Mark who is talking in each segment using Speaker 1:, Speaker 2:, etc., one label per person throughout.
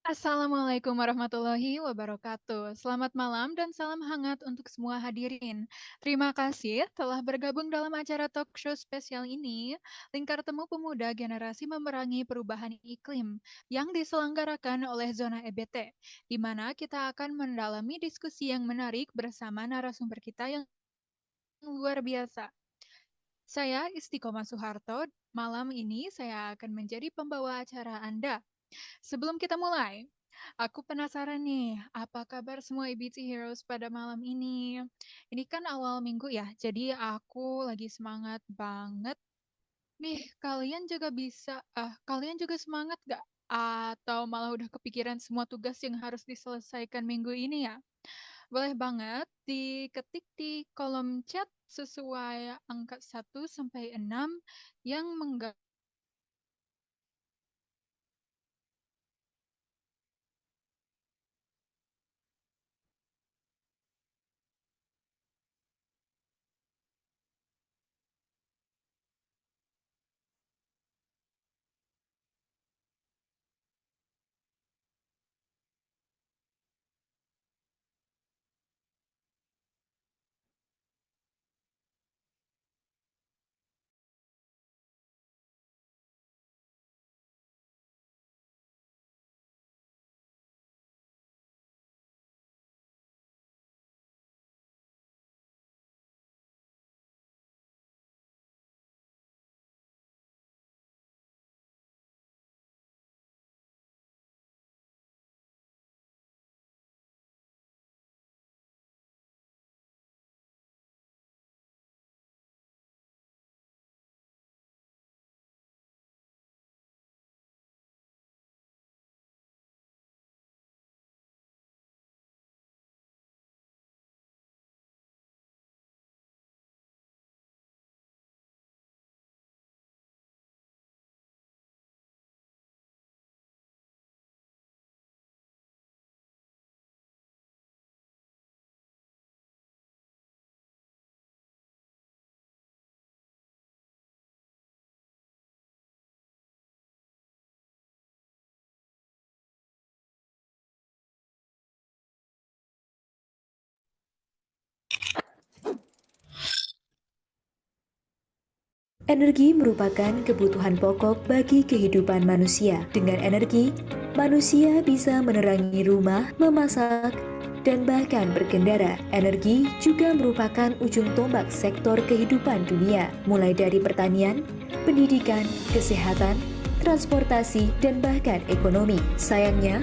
Speaker 1: Assalamualaikum warahmatullahi wabarakatuh. Selamat malam dan salam hangat untuk semua hadirin. Terima kasih telah bergabung dalam acara talk show spesial ini, Lingkar Temu Pemuda Generasi Memerangi Perubahan Iklim, yang diselenggarakan oleh Zona EBT, di mana kita akan mendalami diskusi yang menarik bersama narasumber kita yang luar biasa. Saya Istiqomah Soeharto, malam ini saya akan menjadi pembawa acara Anda. Sebelum kita mulai, aku penasaran nih, apa kabar semua EBT Heroes pada malam ini? Ini kan awal minggu ya, jadi aku lagi semangat banget. Nih, kalian juga semangat gak? Atau malah udah kepikiran semua tugas yang harus diselesaikan minggu ini ya? Boleh banget diketik di kolom chat sesuai angka 1 sampai 6 yang
Speaker 2: Energi merupakan kebutuhan pokok bagi kehidupan manusia. Dengan energi, manusia bisa menerangi rumah, memasak, dan bahkan berkendara. Energi juga merupakan ujung tombak sektor kehidupan dunia, mulai dari pertanian, pendidikan, kesehatan, transportasi, dan bahkan ekonomi. Sayangnya,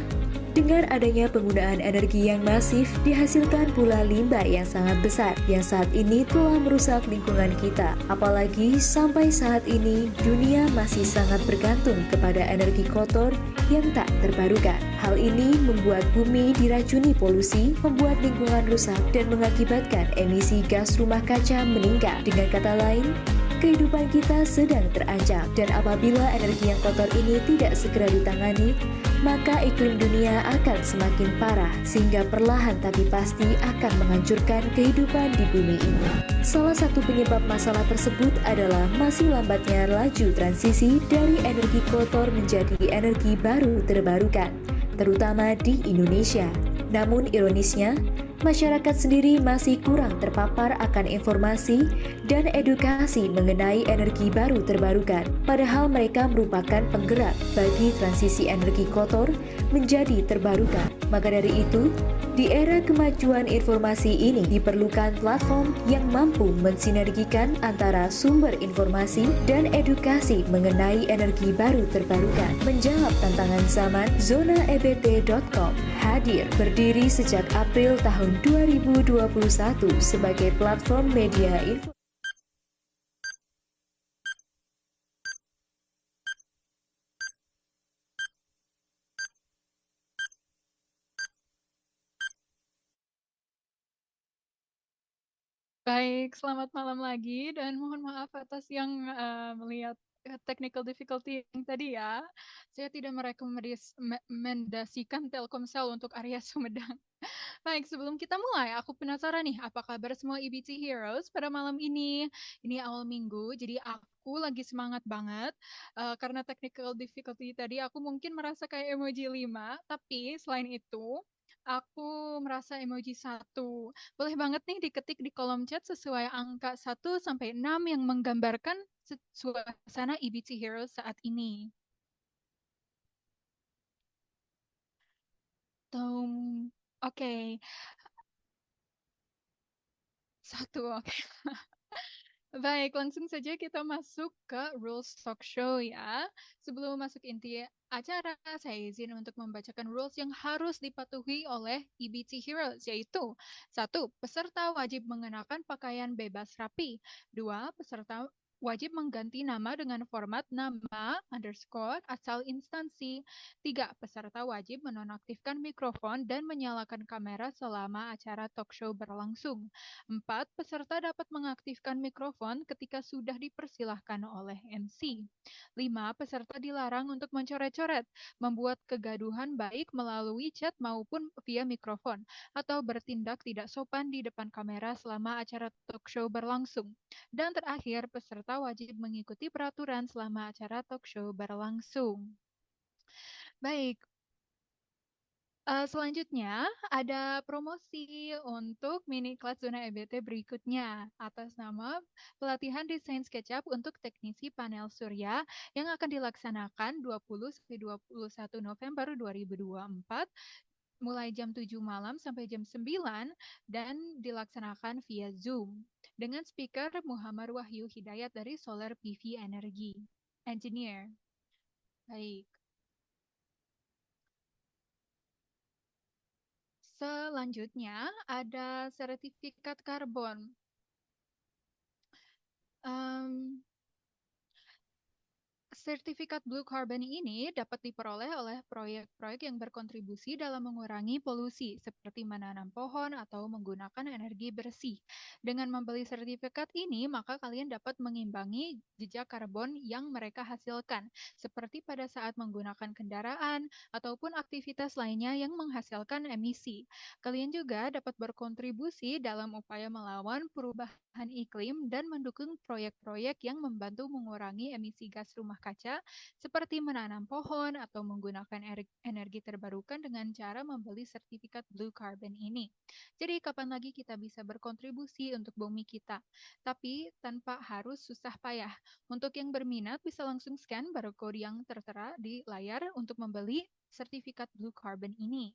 Speaker 2: dengan adanya penggunaan energi yang masif, dihasilkan pula limbah yang sangat besar yang saat ini telah merusak lingkungan kita. Apalagi sampai saat ini, dunia masih sangat bergantung kepada energi kotor yang tak terbarukan. Hal ini membuat bumi diracuni polusi, membuat lingkungan rusak, dan mengakibatkan emisi gas rumah kaca meningkat. Dengan kata lain, kehidupan kita sedang terancam, dan apabila energi yang kotor ini tidak segera ditangani, maka iklim dunia akan semakin parah sehingga perlahan tapi pasti akan menghancurkan kehidupan di bumi ini. Salah satu penyebab masalah tersebut adalah masih lambatnya laju transisi dari energi kotor menjadi energi baru terbarukan, terutama di Indonesia. Namun ironisnya, masyarakat sendiri masih kurang terpapar akan informasi dan edukasi mengenai energi baru terbarukan. Padahal mereka merupakan penggerak bagi transisi energi kotor menjadi terbarukan. Maka dari itu, di era kemajuan informasi ini diperlukan platform yang mampu mensinergikan antara sumber informasi dan edukasi mengenai energi baru terbarukan. Menjawab tantangan zaman, ZonaEBT.com hadir berdiri sejak April tahun 2021 sebagai platform media info.
Speaker 1: Baik, selamat malam lagi dan mohon maaf atas yang melihat technical difficulty yang tadi ya. Saya tidak merekomendasikan Telkomsel untuk area Sumedang. Baik, sebelum kita mulai, aku penasaran nih, apa kabar semua EBT Heroes pada malam ini? Ini awal minggu, jadi aku aku lagi semangat banget, karena technical difficulty tadi aku mungkin merasa kayak emoji 5, tapi selain itu, aku merasa emoji 1. Boleh banget nih diketik di kolom chat sesuai angka 1 sampai 6 yang menggambarkan suasana EBT Heroes saat ini. Oke, 1, oke. Baik, langsung saja kita masuk ke rules talk show ya. Sebelum masuk inti acara, saya izin untuk membacakan rules yang harus dipatuhi oleh EBT Heroes, yaitu 1. Peserta wajib mengenakan pakaian bebas rapi. 2. Peserta wajib mengganti nama dengan format nama underscore asal instansi. 3. Peserta wajib menonaktifkan mikrofon dan menyalakan kamera selama acara talk show berlangsung. 4. Peserta dapat mengaktifkan mikrofon ketika sudah dipersilahkan oleh MC. 5. Peserta dilarang untuk mencoret-coret, membuat kegaduhan baik melalui chat maupun via mikrofon, atau bertindak tidak sopan di depan kamera selama acara talk show berlangsung. Dan terakhir, peserta wajib mengikuti peraturan selama acara talk show berlangsung. Baik, selanjutnya ada promosi untuk mini kelas zona EBT berikutnya atas nama pelatihan desain SketchUp untuk teknisi panel surya yang akan dilaksanakan 20-21 November 2024 mulai jam 7 malam sampai jam 9 dan dilaksanakan via Zoom dengan speaker Muhammad Wahyu Hidayat dari Solar PV Energy Engineer. Baik. Selanjutnya ada sertifikat karbon. Um, Sertifikat Blue Carbon ini dapat diperoleh oleh proyek-proyek yang berkontribusi dalam mengurangi polusi, seperti menanam pohon atau menggunakan energi bersih. Dengan membeli sertifikat ini, maka kalian dapat mengimbangi jejak karbon yang mereka hasilkan, seperti pada saat menggunakan kendaraan ataupun aktivitas lainnya yang menghasilkan emisi. Kalian juga dapat berkontribusi dalam upaya melawan perubahan iklim dan mendukung proyek-proyek yang membantu mengurangi emisi gas rumah kaca seperti menanam pohon atau menggunakan energi terbarukan dengan cara membeli sertifikat Blue Carbon ini. Jadi kapan lagi kita bisa berkontribusi untuk bumi kita, tapi tanpa harus susah payah. Untuk yang berminat bisa langsung scan barcode yang tertera di layar untuk membeli sertifikat Blue Carbon ini.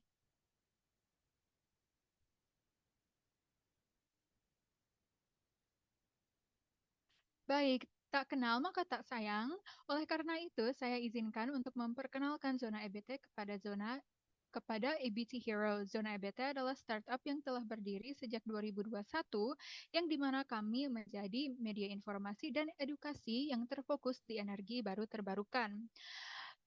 Speaker 1: Baik, tak kenal maka tak sayang. Oleh karena itu, saya izinkan untuk memperkenalkan zona EBT kepada EBT Hero. Zona EBT adalah startup yang telah berdiri sejak 2021, yang dimana kami menjadi media informasi dan edukasi yang terfokus di energi baru terbarukan.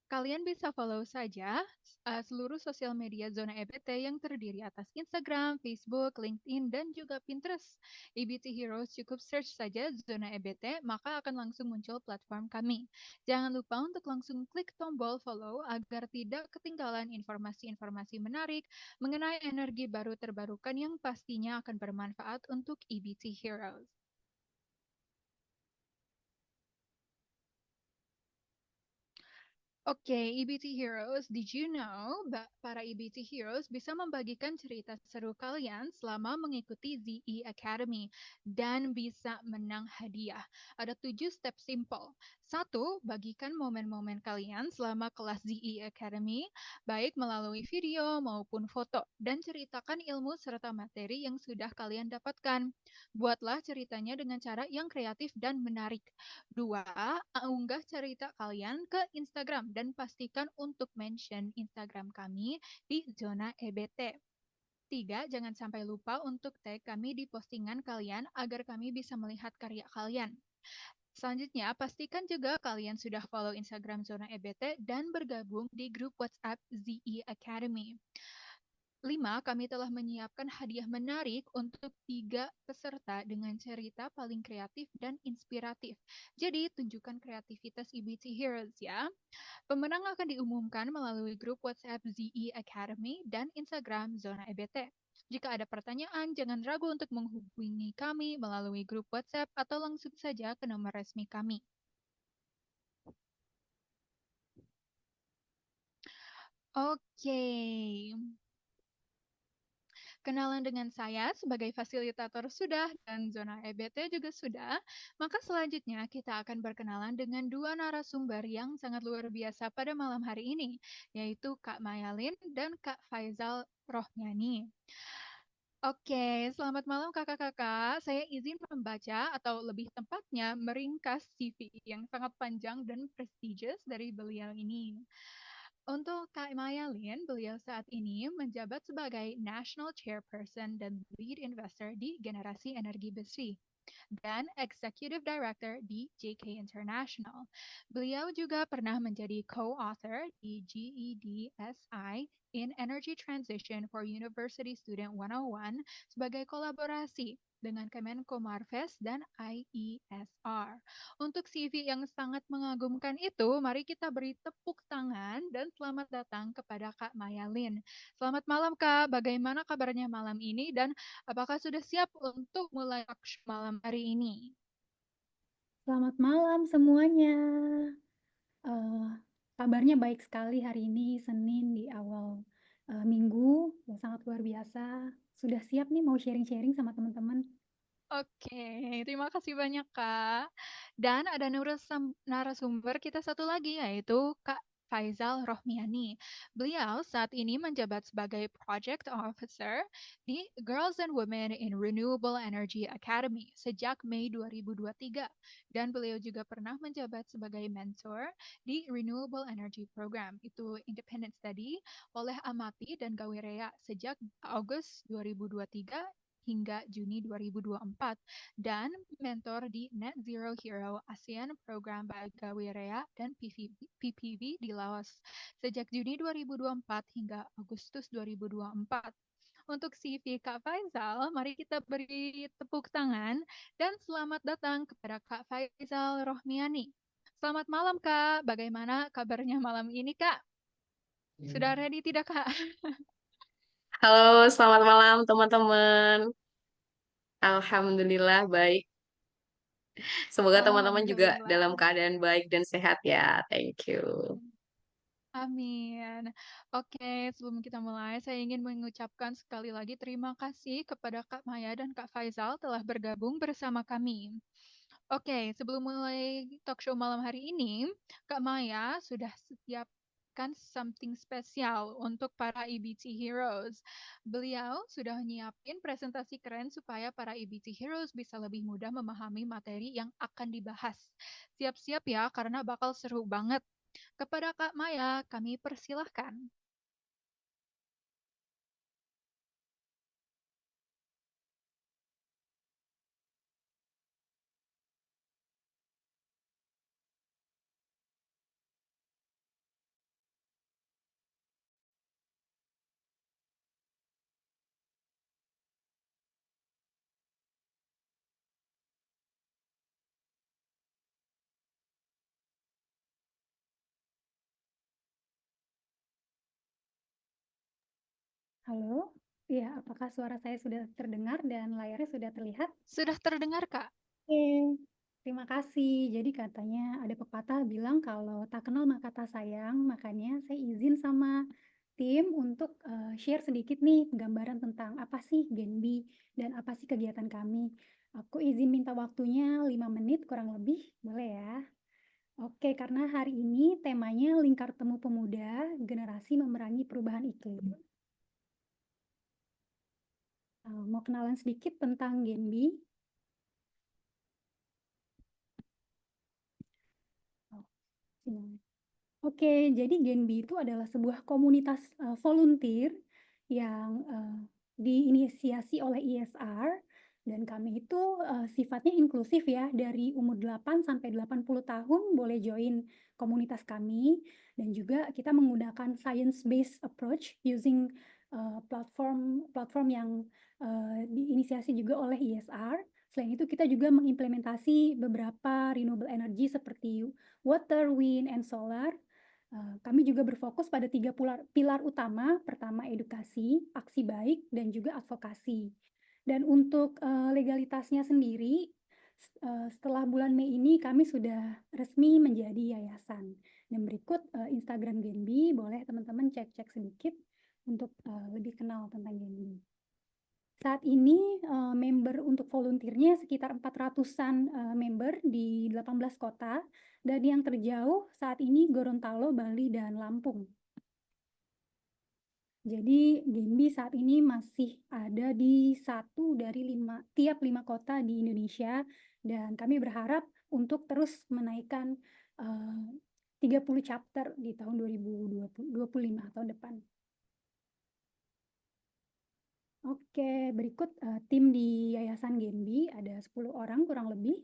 Speaker 1: Kalian bisa follow saja seluruh sosial media Zona EBT yang terdiri atas Instagram, Facebook, LinkedIn, dan juga Pinterest. EBT Heroes cukup search saja Zona EBT, maka akan langsung muncul platform kami. Jangan lupa untuk langsung klik tombol follow agar tidak ketinggalan informasi-informasi menarik mengenai energi baru terbarukan yang pastinya akan bermanfaat untuk EBT Heroes. Oke, EBT Heroes, did you know para EBT Heroes bisa membagikan cerita seru kalian selama mengikuti ZE Academy dan bisa menang hadiah. Ada 7 step simple. 1. Bagikan momen-momen kalian selama kelas ZE Academy, baik melalui video maupun foto, dan ceritakan ilmu serta materi yang sudah kalian dapatkan. Buatlah ceritanya dengan cara yang kreatif dan menarik. 2. Unggah cerita kalian ke Instagram dan pastikan untuk mention Instagram kami di zona EBT. 3. Jangan sampai lupa untuk tag kami di postingan kalian agar kami bisa melihat karya kalian. Selanjutnya, pastikan juga kalian sudah follow Instagram Zona EBT dan bergabung di grup WhatsApp ZE Academy. 5. Kami telah menyiapkan hadiah menarik untuk 3 peserta dengan cerita paling kreatif dan inspiratif. Jadi, tunjukkan kreativitas EBT Heroes ya. Pemenang akan diumumkan melalui grup WhatsApp ZE Academy dan Instagram Zona EBT. Jika ada pertanyaan, jangan ragu untuk menghubungi kami melalui grup WhatsApp atau langsung saja ke nomor resmi kami. Oke, kenalan dengan saya sebagai fasilitator sudah dan zona EBT juga sudah, maka selanjutnya kita akan berkenalan dengan dua narasumber yang sangat luar biasa pada malam hari ini, yaitu Kak Mayalin dan Kak Faizal Rohmani. Oke, selamat malam kakak-kakak. Saya izin membaca atau lebih tepatnya meringkas CV yang sangat panjang dan prestigious dari beliau ini. Untuk Kak Mayalin, beliau saat ini menjabat sebagai National Chairperson dan Lead Investor di Generasi Energi Besi dan Executive Director di JK International. Beliau juga pernah menjadi co-author di GEDSI in Energy Transition for University Student 101 sebagai kolaborasi dengan Kemenko Marves dan IESR. Untuk CV yang sangat mengagumkan itu, mari kita beri tepuk tangan dan selamat datang kepada Kak Mayalin. Selamat malam Kak, bagaimana kabarnya malam ini dan apakah sudah siap untuk mulai talkshow malam hari ini?
Speaker 3: Selamat malam semuanya. Eh, Kabarnya baik sekali hari ini, Senin di awal minggu, yang sangat luar biasa. Sudah siap nih mau sharing-sharing sama teman-teman.
Speaker 1: Oke, terima kasih banyak Kak. Dan ada narasumber kita satu lagi yaitu Kak Faizal Rohmiani. Beliau saat ini menjabat sebagai Project Officer di Girls and Women in Renewable Energy Academy sejak Mei 2023. Dan beliau juga pernah menjabat sebagai mentor di Renewable Energy Program, itu Independent Study oleh Amati dan Gawirea sejak Agustus 2023 hingga Juni 2024 dan mentor di Net Zero Hero ASEAN Program by Gawirea dan PPV di Laos sejak Juni 2024 hingga Agustus 2024. Untuk CV Kak Faizal, mari kita beri tepuk tangan dan selamat datang kepada Kak Faizal Rohmiani. Selamat malam Kak, bagaimana kabarnya malam ini Kak? Sudah ready tidak Kak?
Speaker 4: Halo, selamat malam teman-teman. Alhamdulillah baik. Semoga teman-teman juga dalam
Speaker 1: Alhamdulillah.
Speaker 4: keadaan baik dan sehat ya. Thank you.
Speaker 1: Amin. Oke, sebelum kita mulai, saya ingin mengucapkan sekali lagi terima kasih kepada Kak Maya dan Kak Faizal telah bergabung bersama kami. Oke, sebelum mulai talk show malam hari ini, Kak Maya sudah setiapkan something spesial untuk para EBT Heroes. Beliau sudah nyiapin presentasi keren supaya para EBT Heroes bisa lebih mudah memahami materi yang akan dibahas. Siap-siap ya, karena bakal seru banget. Kepada Kak Maya, kami persilahkan.
Speaker 3: Halo, ya apakah suara saya sudah terdengar dan layarnya sudah terlihat?
Speaker 1: Sudah terdengar, Kak?
Speaker 3: Oke, terima kasih. Jadi katanya ada pepatah bilang kalau tak kenal maka tak sayang, makanya saya izin sama tim untuk share sedikit nih gambaran tentang apa sih Genbi dan apa sih kegiatan kami. Aku izin minta waktunya 5 menit kurang lebih, boleh ya? Oke, karena hari ini temanya Lingkar Temu Pemuda, Generasi Memerangi Perubahan Iklim. Mau kenalan sedikit tentang Genbi? Oh, sini. Oke, jadi Genbi itu adalah sebuah komunitas volunteer yang diinisiasi oleh ISR dan kami itu sifatnya inklusif ya, dari umur 8 sampai 80 tahun boleh join komunitas kami dan juga kita menggunakan science-based approach using platform yang diinisiasi juga oleh ISR. Selain itu kita juga mengimplementasi beberapa renewable energy seperti water, wind, and solar. Kami juga berfokus pada 3 pilar utama, pertama edukasi, aksi baik, dan juga advokasi. Dan untuk legalitasnya sendiri, Setelah bulan Mei ini kami sudah resmi menjadi yayasan. Dan berikut Instagram Genbi, boleh teman-teman cek-cek sedikit untuk lebih kenal tentang Genbi. Saat ini member untuk volunteernya sekitar 400-an member di 18 kota, dan yang terjauh saat ini Gorontalo, Bali, dan Lampung. Jadi Genbi saat ini masih ada di tiap 5 kota di Indonesia, dan kami berharap untuk terus menaikkan 30 chapter di tahun 2025 tahun depan. Oke, berikut tim di Yayasan Genbi, ada 10 orang kurang lebih.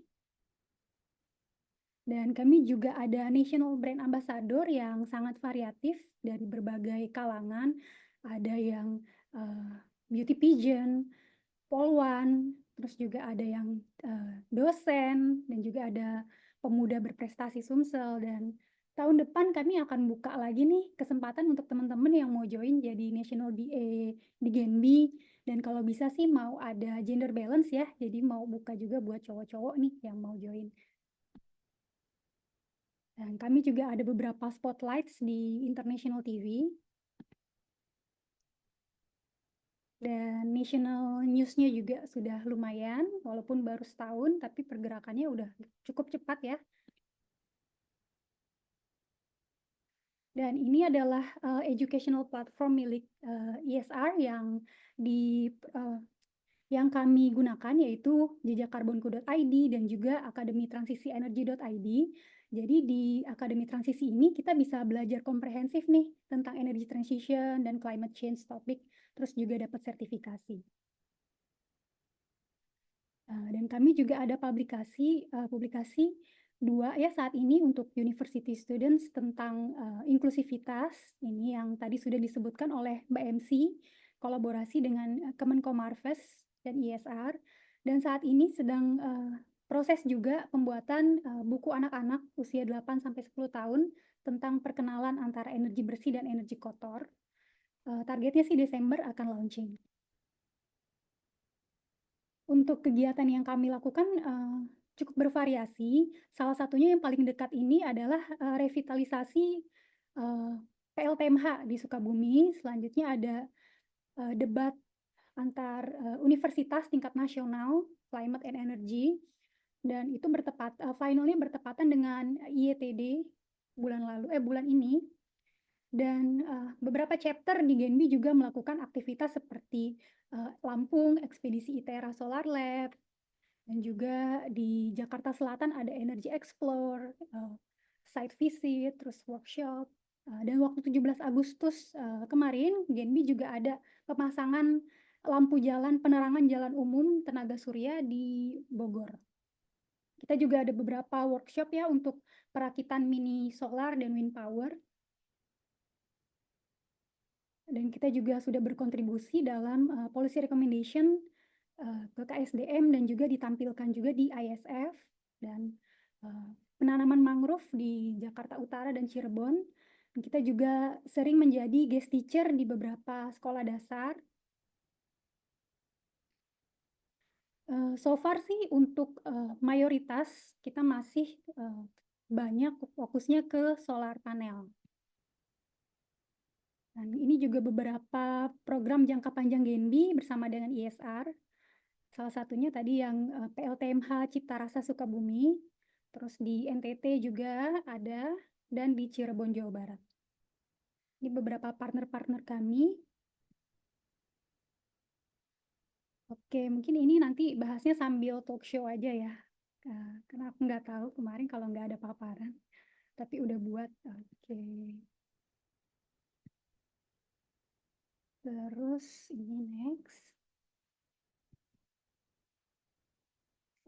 Speaker 3: Dan kami juga ada National Brand Ambassador yang sangat variatif dari berbagai kalangan. Ada yang beauty pageant, polwan, terus juga ada yang dosen, dan juga ada pemuda berprestasi Sumsel. Dan tahun depan kami akan buka lagi nih kesempatan untuk teman-teman yang mau join jadi National BA di Genbi. Dan kalau bisa sih mau ada gender balance ya, jadi mau buka juga buat cowok-cowok nih yang mau join. Dan kami juga ada beberapa spotlights di International TV. Dan national news-nya juga sudah lumayan, walaupun baru setahun, tapi pergerakannya udah cukup cepat ya. Dan ini adalah educational platform milik ISR yang kami gunakan, yaitu jejakkarbonku.id dan juga akademitransisienergi.id. Jadi di Akademi Transisi ini kita bisa belajar komprehensif nih tentang energy transition dan climate change topik, terus juga dapat sertifikasi. Dan kami juga ada publikasi 2 ya saat ini untuk university students tentang inklusivitas, ini yang tadi sudah disebutkan oleh Mbak MC, kolaborasi dengan Kemenkomarves dan ISR, dan saat ini sedang proses juga pembuatan buku anak-anak usia 8-10 tahun tentang perkenalan antara energi bersih dan energi kotor. Targetnya sih Desember akan launching. Untuk kegiatan yang kami lakukan cukup bervariasi. Salah satunya yang paling dekat ini adalah revitalisasi PLTMH di Sukabumi. Selanjutnya ada debat antar universitas tingkat nasional, Climate and Energy, dan itu finalnya bertepatan dengan IETD bulan ini. Dan beberapa chapter di Genbi juga melakukan aktivitas seperti Lampung, ekspedisi ITERA Solar Lab, dan juga di Jakarta Selatan ada Energy Explore, site visit, terus workshop. Dan waktu 17 Agustus kemarin, Genbi juga ada pemasangan lampu jalan, penerangan jalan umum tenaga surya di Bogor. Kita juga ada beberapa workshop ya untuk perakitan mini solar dan wind power. Dan kita juga sudah berkontribusi dalam policy recommendation ke KSDM dan juga ditampilkan juga di ISF, dan penanaman mangrove di Jakarta Utara dan Cirebon. Dan kita juga sering menjadi guest teacher di beberapa sekolah dasar. So far sih untuk mayoritas kita masih banyak fokusnya ke solar panel. Dan ini juga beberapa program jangka panjang Genbi bersama dengan ISR. Salah satunya tadi yang PLTMH Cipta Rasa Sukabumi, terus di NTT juga ada, dan di Cirebon, Jawa Barat. Ini beberapa partner-partner kami. Oke, mungkin ini nanti bahasnya sambil talk show aja ya. Karena aku nggak tahu kemarin kalau nggak ada paparan, tapi udah buat. Oke. Terus ini next.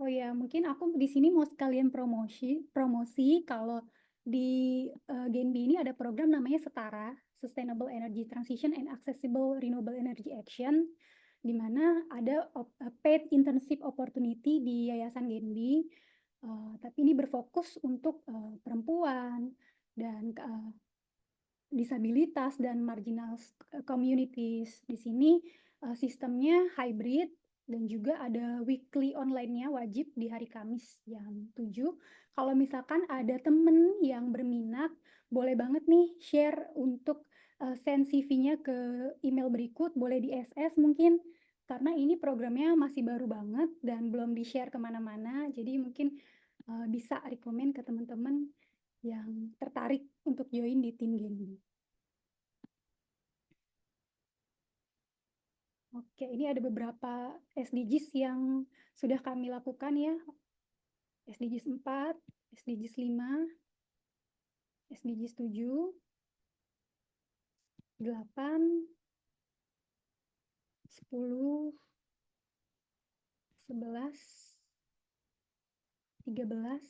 Speaker 3: Oh ya, mungkin aku di sini mau sekalian promosi kalau di Genbi ini ada program namanya Setara, Sustainable Energy Transition and Accessible Renewable Energy Action, di mana ada paid internship opportunity di Yayasan Genbi, tapi ini berfokus untuk perempuan dan disabilitas dan marginal communities. Di sini sistemnya hybrid, dan juga ada weekly online-nya wajib di hari Kamis jam 7. Kalau misalkan ada temen yang berminat, boleh banget nih share untuk, send CV-nya ke email berikut, boleh di SS mungkin, karena ini programnya masih baru banget dan belum di-share ke mana-mana, jadi mungkin, bisa rekomen ke teman-teman yang tertarik untuk join di tim Genbi. Oke, ini ada beberapa SDGs yang sudah kami lakukan ya. SDGs 4, SDGs 5, SDGs 7, 8, 10, 11, 13,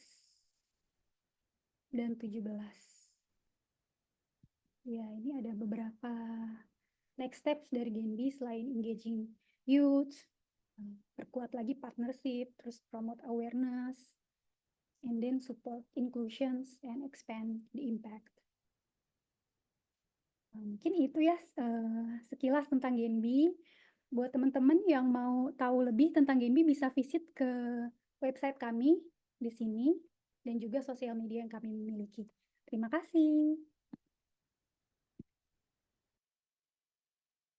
Speaker 3: dan 17. Ya, ini ada beberapa next steps dari Genbi selain engaging youth, perkuat lagi partnership, terus promote awareness, and then support inclusions and expand the impact. Mungkin itu ya, sekilas tentang Genbi. Buat teman-teman yang mau tahu lebih tentang Genbi bisa visit ke website kami di sini dan juga sosial media yang kami miliki. Terima kasih.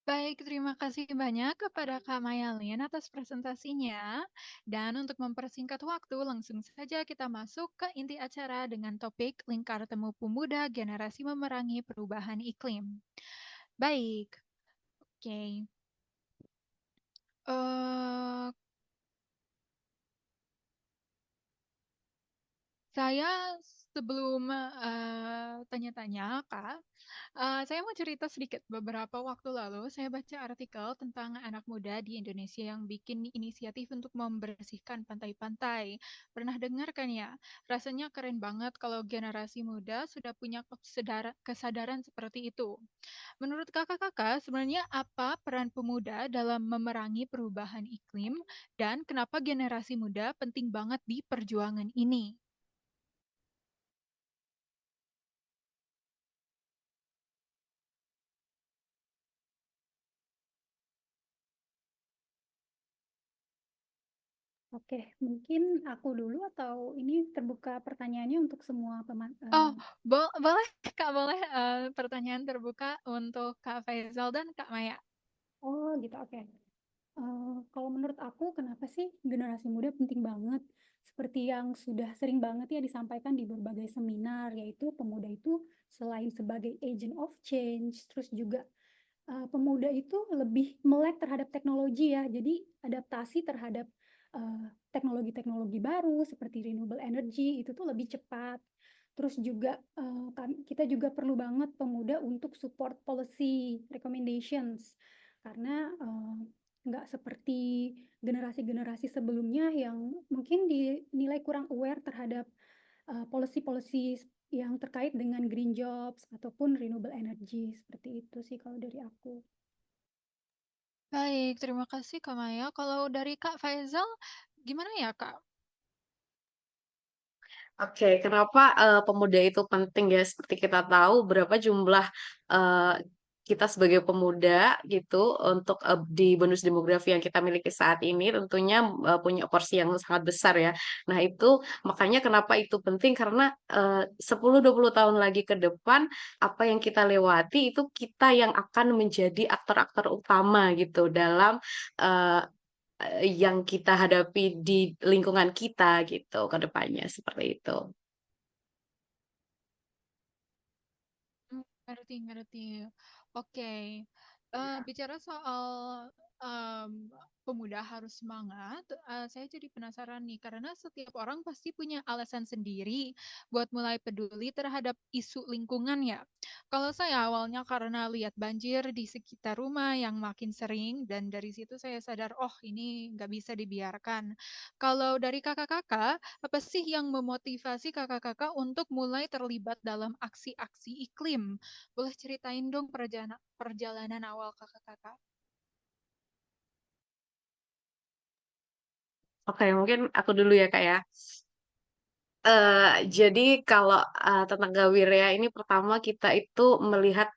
Speaker 1: Baik, terima kasih banyak kepada Kak Mayalin atas presentasinya. Dan untuk mempersingkat waktu, langsung saja kita masuk ke inti acara dengan topik Lingkar Temu Pemuda Generasi Memerangi Perubahan Iklim. Baik, oke. Eh, saya sebelum tanya-tanya, Kak, saya mau cerita sedikit. Beberapa waktu lalu, saya baca artikel tentang anak muda di Indonesia yang bikin inisiatif untuk membersihkan pantai-pantai. Pernah dengar kan ya? Rasanya keren banget kalau generasi muda sudah punya kesadaran seperti itu. Menurut kakak-kakak, sebenarnya apa peran pemuda dalam memerangi perubahan iklim dan kenapa generasi muda penting banget di perjuangan ini?
Speaker 3: Oke, mungkin aku dulu atau ini terbuka pertanyaannya untuk semua
Speaker 1: Oh, boleh Kak, boleh, pertanyaan terbuka untuk Kak Faisal dan Kak Maya.
Speaker 3: Oh gitu, oke. Kalau menurut aku kenapa sih generasi muda penting banget? Seperti yang sudah sering banget ya disampaikan di berbagai seminar, yaitu pemuda itu selain sebagai agent of change, terus juga pemuda itu lebih melek terhadap teknologi ya. Jadi adaptasi terhadap teknologi-teknologi baru seperti renewable energy itu tuh lebih cepat. Terus juga kita juga perlu banget pemuda untuk support policy recommendations karena nggak seperti generasi-generasi sebelumnya yang mungkin dinilai kurang aware terhadap policy-policy yang terkait dengan green jobs ataupun renewable energy, seperti itu sih kalau dari aku.
Speaker 1: Baik, terima kasih Kak Maya. Kalau dari Kak Faisal, gimana ya Kak?
Speaker 4: Oke, kenapa, pemuda itu penting ya, seperti kita tahu berapa jumlah, eee, kita sebagai pemuda gitu untuk, di bonus demografi yang kita miliki saat ini tentunya, punya porsi yang sangat besar ya. Nah itu makanya kenapa itu penting karena, 10, 20 tahun lagi ke depan, apa yang kita lewati itu kita yang akan menjadi aktor-aktor utama gitu dalam, eee yang kita hadapi di lingkungan kita gitu ke depannya, seperti itu.
Speaker 1: Ngerti ngerti. Oke, bicara soal, pemuda harus semangat, saya jadi penasaran nih, karena setiap orang pasti punya alasan sendiri buat mulai peduli terhadap isu lingkungan ya. Kalau saya awalnya karena lihat banjir di sekitar rumah yang makin sering dan dari situ saya sadar, "Oh ini nggak bisa dibiarkan." Kalau dari kakak-kakak, apa sih yang memotivasi kakak-kakak untuk mulai terlibat dalam aksi-aksi iklim? Boleh ceritain dong perjalanan awal kakak-kakak?
Speaker 4: Oke, mungkin aku dulu ya, Kak, ya. Jadi kalau, tentang Gawirya ini pertama kita itu melihat,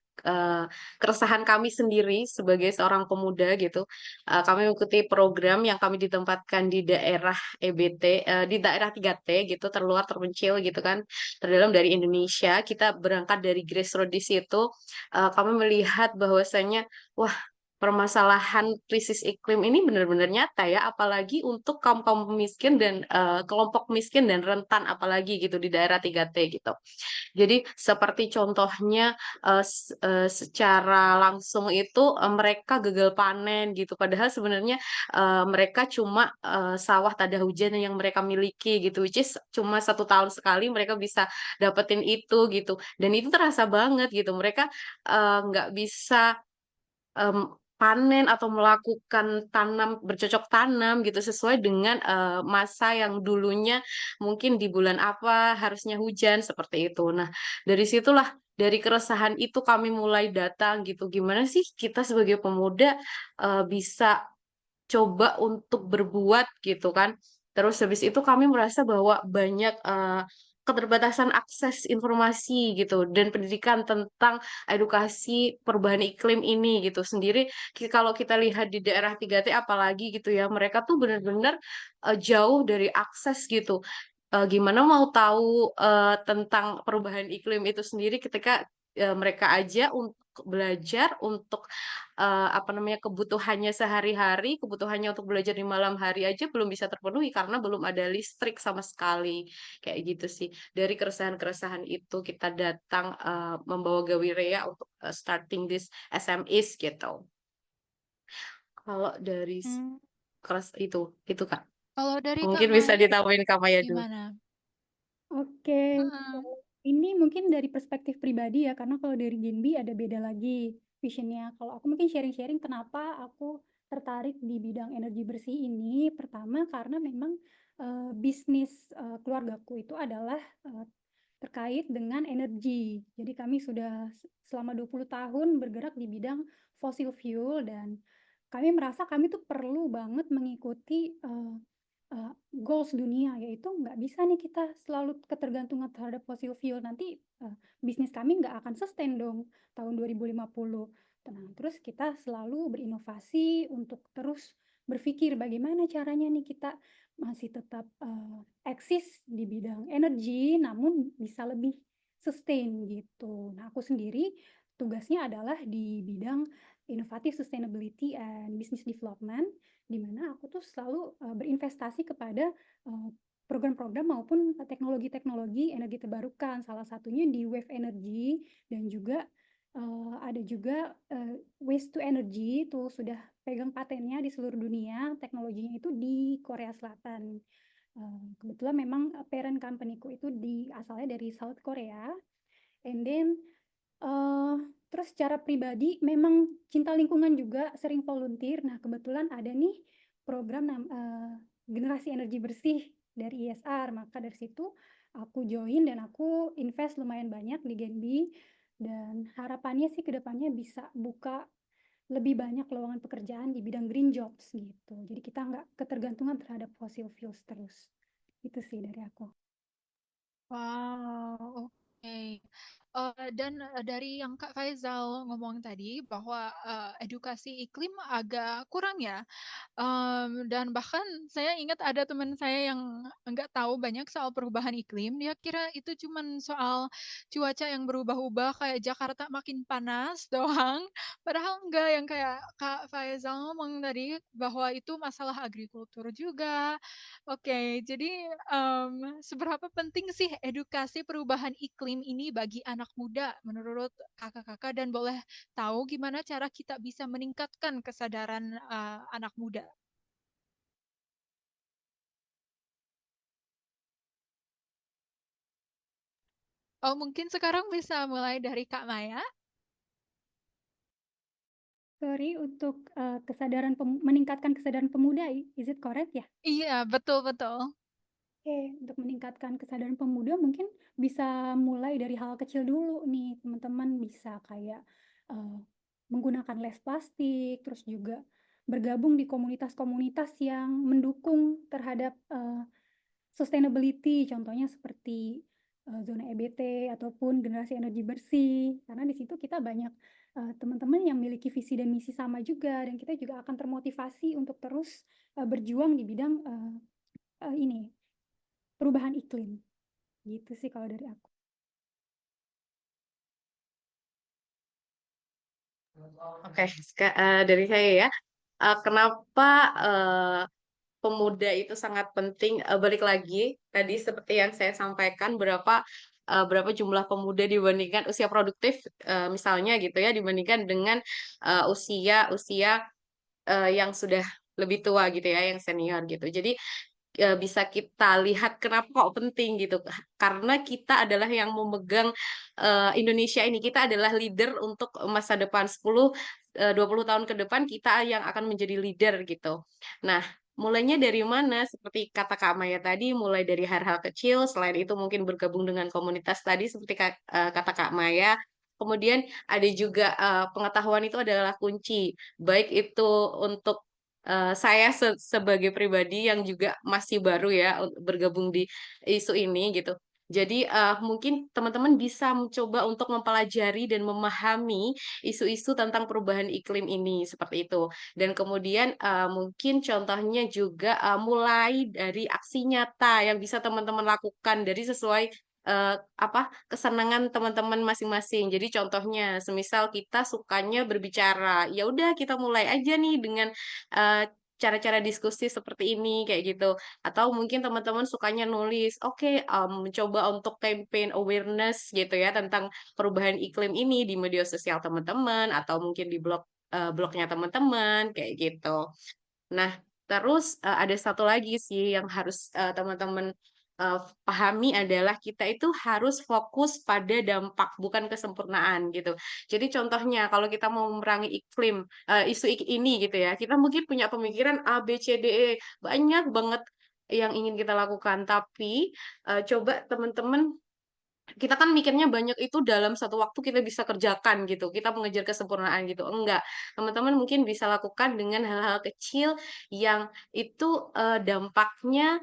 Speaker 4: keresahan kami sendiri sebagai seorang pemuda gitu, kami mengikuti program yang kami ditempatkan di daerah EBT, di daerah 3T gitu, terluar, terpencil gitu kan, terdalam dari Indonesia. Kita berangkat dari Grassroots di situ, kami melihat bahwasanya, wah, permasalahan krisis iklim ini benar-benar nyata ya, apalagi untuk kaum-kaum miskin dan, kelompok miskin dan rentan apalagi gitu di daerah 3T gitu. Jadi seperti contohnya, secara langsung itu, mereka gagal panen gitu, padahal sebenarnya, mereka cuma, sawah tada hujan yang mereka miliki gitu, which is cuma 1 tahun sekali mereka bisa dapetin itu gitu, dan itu terasa banget gitu. Mereka, nggak bisa panen atau melakukan bercocok tanam gitu sesuai dengan, masa yang dulunya mungkin di bulan apa harusnya hujan, seperti itu. Nah, dari situlah, dari keresahan itu kami mulai datang gitu, gimana sih kita sebagai pemuda, bisa coba untuk berbuat gitu kan. Terus habis itu kami merasa bahwa banyak, keterbatasan akses informasi gitu dan pendidikan tentang edukasi perubahan iklim ini gitu. Sendiri kalau kita lihat di daerah 3T apalagi gitu ya, mereka tuh benar-benar, jauh dari akses gitu. Gimana mau tahu, tentang perubahan iklim itu sendiri ketika, mereka aja untuk belajar untuk, apa namanya, kebutuhannya sehari-hari, kebutuhannya untuk belajar di malam hari aja belum bisa terpenuhi karena belum ada listrik sama sekali, kayak gitu sih. Dari keresahan-keresahan itu kita datang, membawa Gawirea untuk, starting this SMEs gitu. Kalau dari
Speaker 1: Mmm,
Speaker 4: itu Kak.
Speaker 1: kalau dari Kak
Speaker 4: Mungkin bisa
Speaker 1: Maya
Speaker 4: ditambahin Kak Maya dulu.
Speaker 1: gimana?
Speaker 3: Oke,
Speaker 1: Heeh.
Speaker 3: kalau ini mungkin dari perspektif pribadi ya, karena kalau dari Genbi ada beda lagi vision-nya. Kalau aku mungkin sharing-sharing kenapa aku tertarik di bidang energi bersih ini. Pertama karena memang, bisnis, keluargaku itu adalah, terkait dengan energi. Jadi kami sudah selama 20 tahun bergerak di bidang fossil fuel dan kami merasa kami tuh perlu banget mengikuti, goals dunia, yaitu nggak bisa nih kita selalu ketergantungan terhadap fossil fuel, nanti, bisnis kami nggak akan sustain dong tahun 2050. Nah, terus kita selalu berinovasi untuk terus berpikir bagaimana caranya nih kita masih tetap, eksis di bidang energi, namun bisa lebih sustain gitu. Nah, aku sendiri tugasnya adalah di bidang inovatif sustainability and business development, di mana aku tuh selalu, berinvestasi kepada, program-program maupun teknologi-teknologi energi terbarukan, salah satunya di wave energy dan juga, ada juga, waste to energy itu sudah pegang patennya di seluruh dunia, teknologinya itu di Korea Selatan. Kebetulan memang, parent company-ku itu asalnya dari South Korea, and then terus secara pribadi memang cinta lingkungan juga, sering volunteer. Nah, kebetulan ada nih program generasi energi bersih dari ISR, maka dari situ aku join dan aku invest lumayan banyak di Genbi dan harapannya sih ke depannya bisa buka lebih banyak lowongan pekerjaan di bidang green jobs gitu. Jadi kita nggak ketergantungan terhadap fossil fuels terus. Itu sih dari aku.
Speaker 1: Wow, oke. Dan, dari yang Kak Faizal ngomong tadi bahwa, edukasi iklim agak kurang ya. Dan bahkan saya ingat ada teman saya yang nggak tahu banyak soal perubahan iklim, dia kira itu cuman soal cuaca yang berubah-ubah kayak Jakarta makin panas doang, padahal enggak, yang kayak Kak Faizal ngomong tadi bahwa itu masalah agrikultur juga. Oke, jadi, seberapa penting sih edukasi perubahan iklim ini bagi anak muda menurut Kakak-Kakak, dan boleh tahu gimana cara kita bisa meningkatkan kesadaran, anak muda? Oh, mungkin sekarang bisa mulai dari Kak Maya?
Speaker 3: Sorry untuk, meningkatkan kesadaran pemuda, is it correct ya?
Speaker 1: Iya, betul betul.
Speaker 3: Oke, untuk meningkatkan kesadaran pemuda mungkin bisa mulai dari hal kecil dulu nih, teman-teman bisa kayak, eee, menggunakan less plastik, terus juga bergabung di komunitas-komunitas yang mendukung terhadap, sustainability. Contohnya seperti, zona EBT ataupun generasi energi bersih. Karena di situ kita banyak teman-teman yang memiliki visi dan misi sama juga, dan kita juga akan termotivasi untuk terus berjuang di bidang ini perubahan iklim. Gitu sih kalau dari aku.
Speaker 4: Oke, dari saya ya, kenapa pemuda itu sangat penting? Balik lagi tadi seperti yang saya sampaikan, berapa jumlah pemuda dibandingkan usia produktif, misalnya gitu ya, dibandingkan dengan usia usia yang sudah lebih tua gitu ya, yang senior gitu. Jadi bisa kita lihat kenapa kok penting gitu. Karena kita adalah yang memegang Indonesia ini. Kita adalah leader untuk masa depan 20 tahun ke depan kita yang akan menjadi leader gitu. Nah, mulainya dari mana? Seperti kata Kak Maya tadi, mulai dari hal-hal kecil. Selain itu mungkin bergabung dengan komunitas tadi seperti kata Kak Maya. Kemudian ada juga pengetahuan itu adalah kunci. Baik itu untuk saya sebagai pribadi yang juga masih baru ya bergabung di isu ini gitu. Jadi mungkin teman-teman bisa mencoba untuk mempelajari dan memahami isu-isu tentang perubahan iklim ini seperti itu. Dan kemudian mungkin contohnya juga mulai dari aksi nyata yang bisa teman-teman lakukan dari sesuai apa kesenangan teman-teman masing-masing. Jadi contohnya, semisal kita sukanya berbicara, ya udah kita mulai aja nih dengan eh, cara-cara diskusi seperti ini kayak gitu. Atau mungkin teman-teman sukanya nulis, oke, mencoba untuk campaign awareness gitu ya tentang perubahan iklim ini di media sosial teman-teman atau mungkin di blognya teman-teman kayak gitu. Nah, terus ada satu lagi sih yang harus teman-teman eh, pahami adalah kita itu harus fokus pada dampak, bukan kesempurnaan gitu. Jadi contohnya kalau kita mau memerangi iklim, ini gitu ya, kita mungkin punya pemikiran A, B, C, D, E, banyak banget yang ingin kita lakukan. Tapi coba teman-teman kita kan mikirnya banyak itu dalam satu waktu kita bisa kerjakan gitu. Kita mengejar kesempurnaan gitu. Enggak. Teman-teman mungkin bisa lakukan dengan hal-hal kecil yang itu dampaknya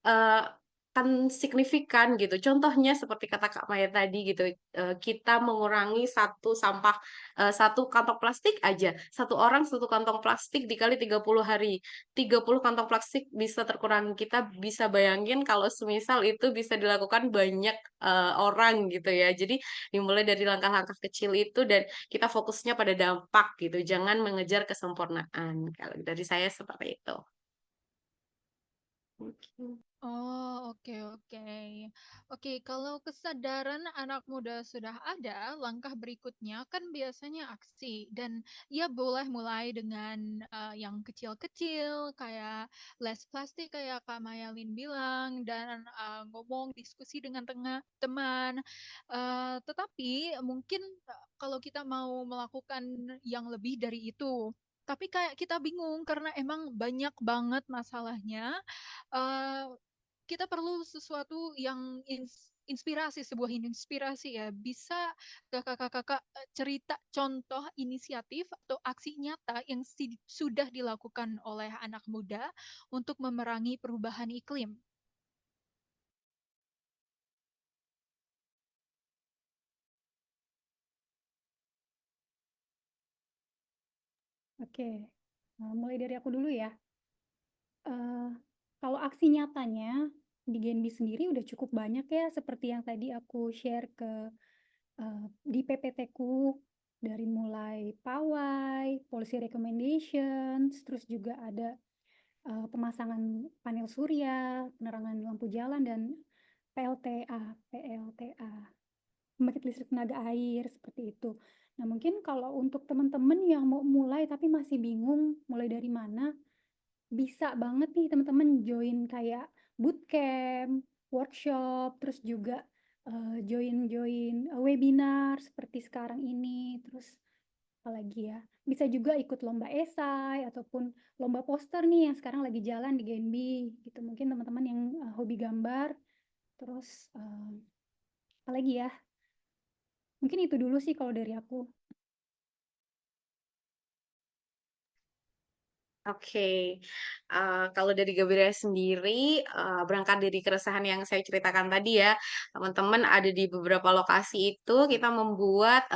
Speaker 4: eh, kan signifikan gitu. Contohnya seperti kata Kak Maya tadi gitu, kita mengurangi satu kantong plastik aja. Satu orang satu kantong plastik dikali 30 hari. 30 kantong plastik bisa terkurangi. Kita bisa bayangin kalau semisal itu bisa dilakukan banyak orang gitu ya. Jadi dimulai dari langkah-langkah kecil itu dan kita fokusnya pada dampak gitu. Jangan mengejar kesempurnaan. Kalau dari saya seperti itu. Oke.
Speaker 1: Oh, oke, oke. Oke, kalau kesadaran anak muda sudah ada, langkah berikutnya kan biasanya aksi. Dan ya boleh mulai dengan yang kecil-kecil, kayak less plastik, kayak Kak Mayalin bilang, dan ngomong, diskusi dengan teman. Tetapi mungkin kalau kita mau melakukan yang lebih dari itu, tapi kayak kita bingung karena emang banyak banget masalahnya. eh, Kita perlu sesuatu yang inspirasi, sebuah inspirasi ya. Bisa kakak-kakak cerita contoh inisiatif atau aksi nyata yang sudah dilakukan oleh anak muda untuk memerangi perubahan iklim.
Speaker 3: Oke, mulai dari aku dulu ya. Eh, Kalau aksi nyatanya di Genbi sendiri udah cukup banyak ya, seperti yang tadi aku share di PPT-ku, dari mulai pawai, policy recommendations, terus juga ada pemasangan panel surya, penerangan lampu jalan, dan PLTA, pembangkit listrik tenaga air, seperti itu. Nah, mungkin kalau untuk teman-teman yang mau mulai tapi masih bingung mulai dari mana, bisa banget nih teman-teman join kayak bootcamp, workshop, terus juga join-join webinar seperti sekarang ini, terus apalagi ya, bisa juga ikut lomba esai ataupun lomba poster nih yang sekarang lagi jalan di Genbi gitu. Mungkin teman-teman yang hobi gambar, terus apalagi ya, mungkin itu dulu sih kalau dari aku.
Speaker 4: Oke, kalau dari Gabriela sendiri, berangkat dari keresahan yang saya ceritakan tadi ya, teman-teman ada di beberapa lokasi itu kita membuat,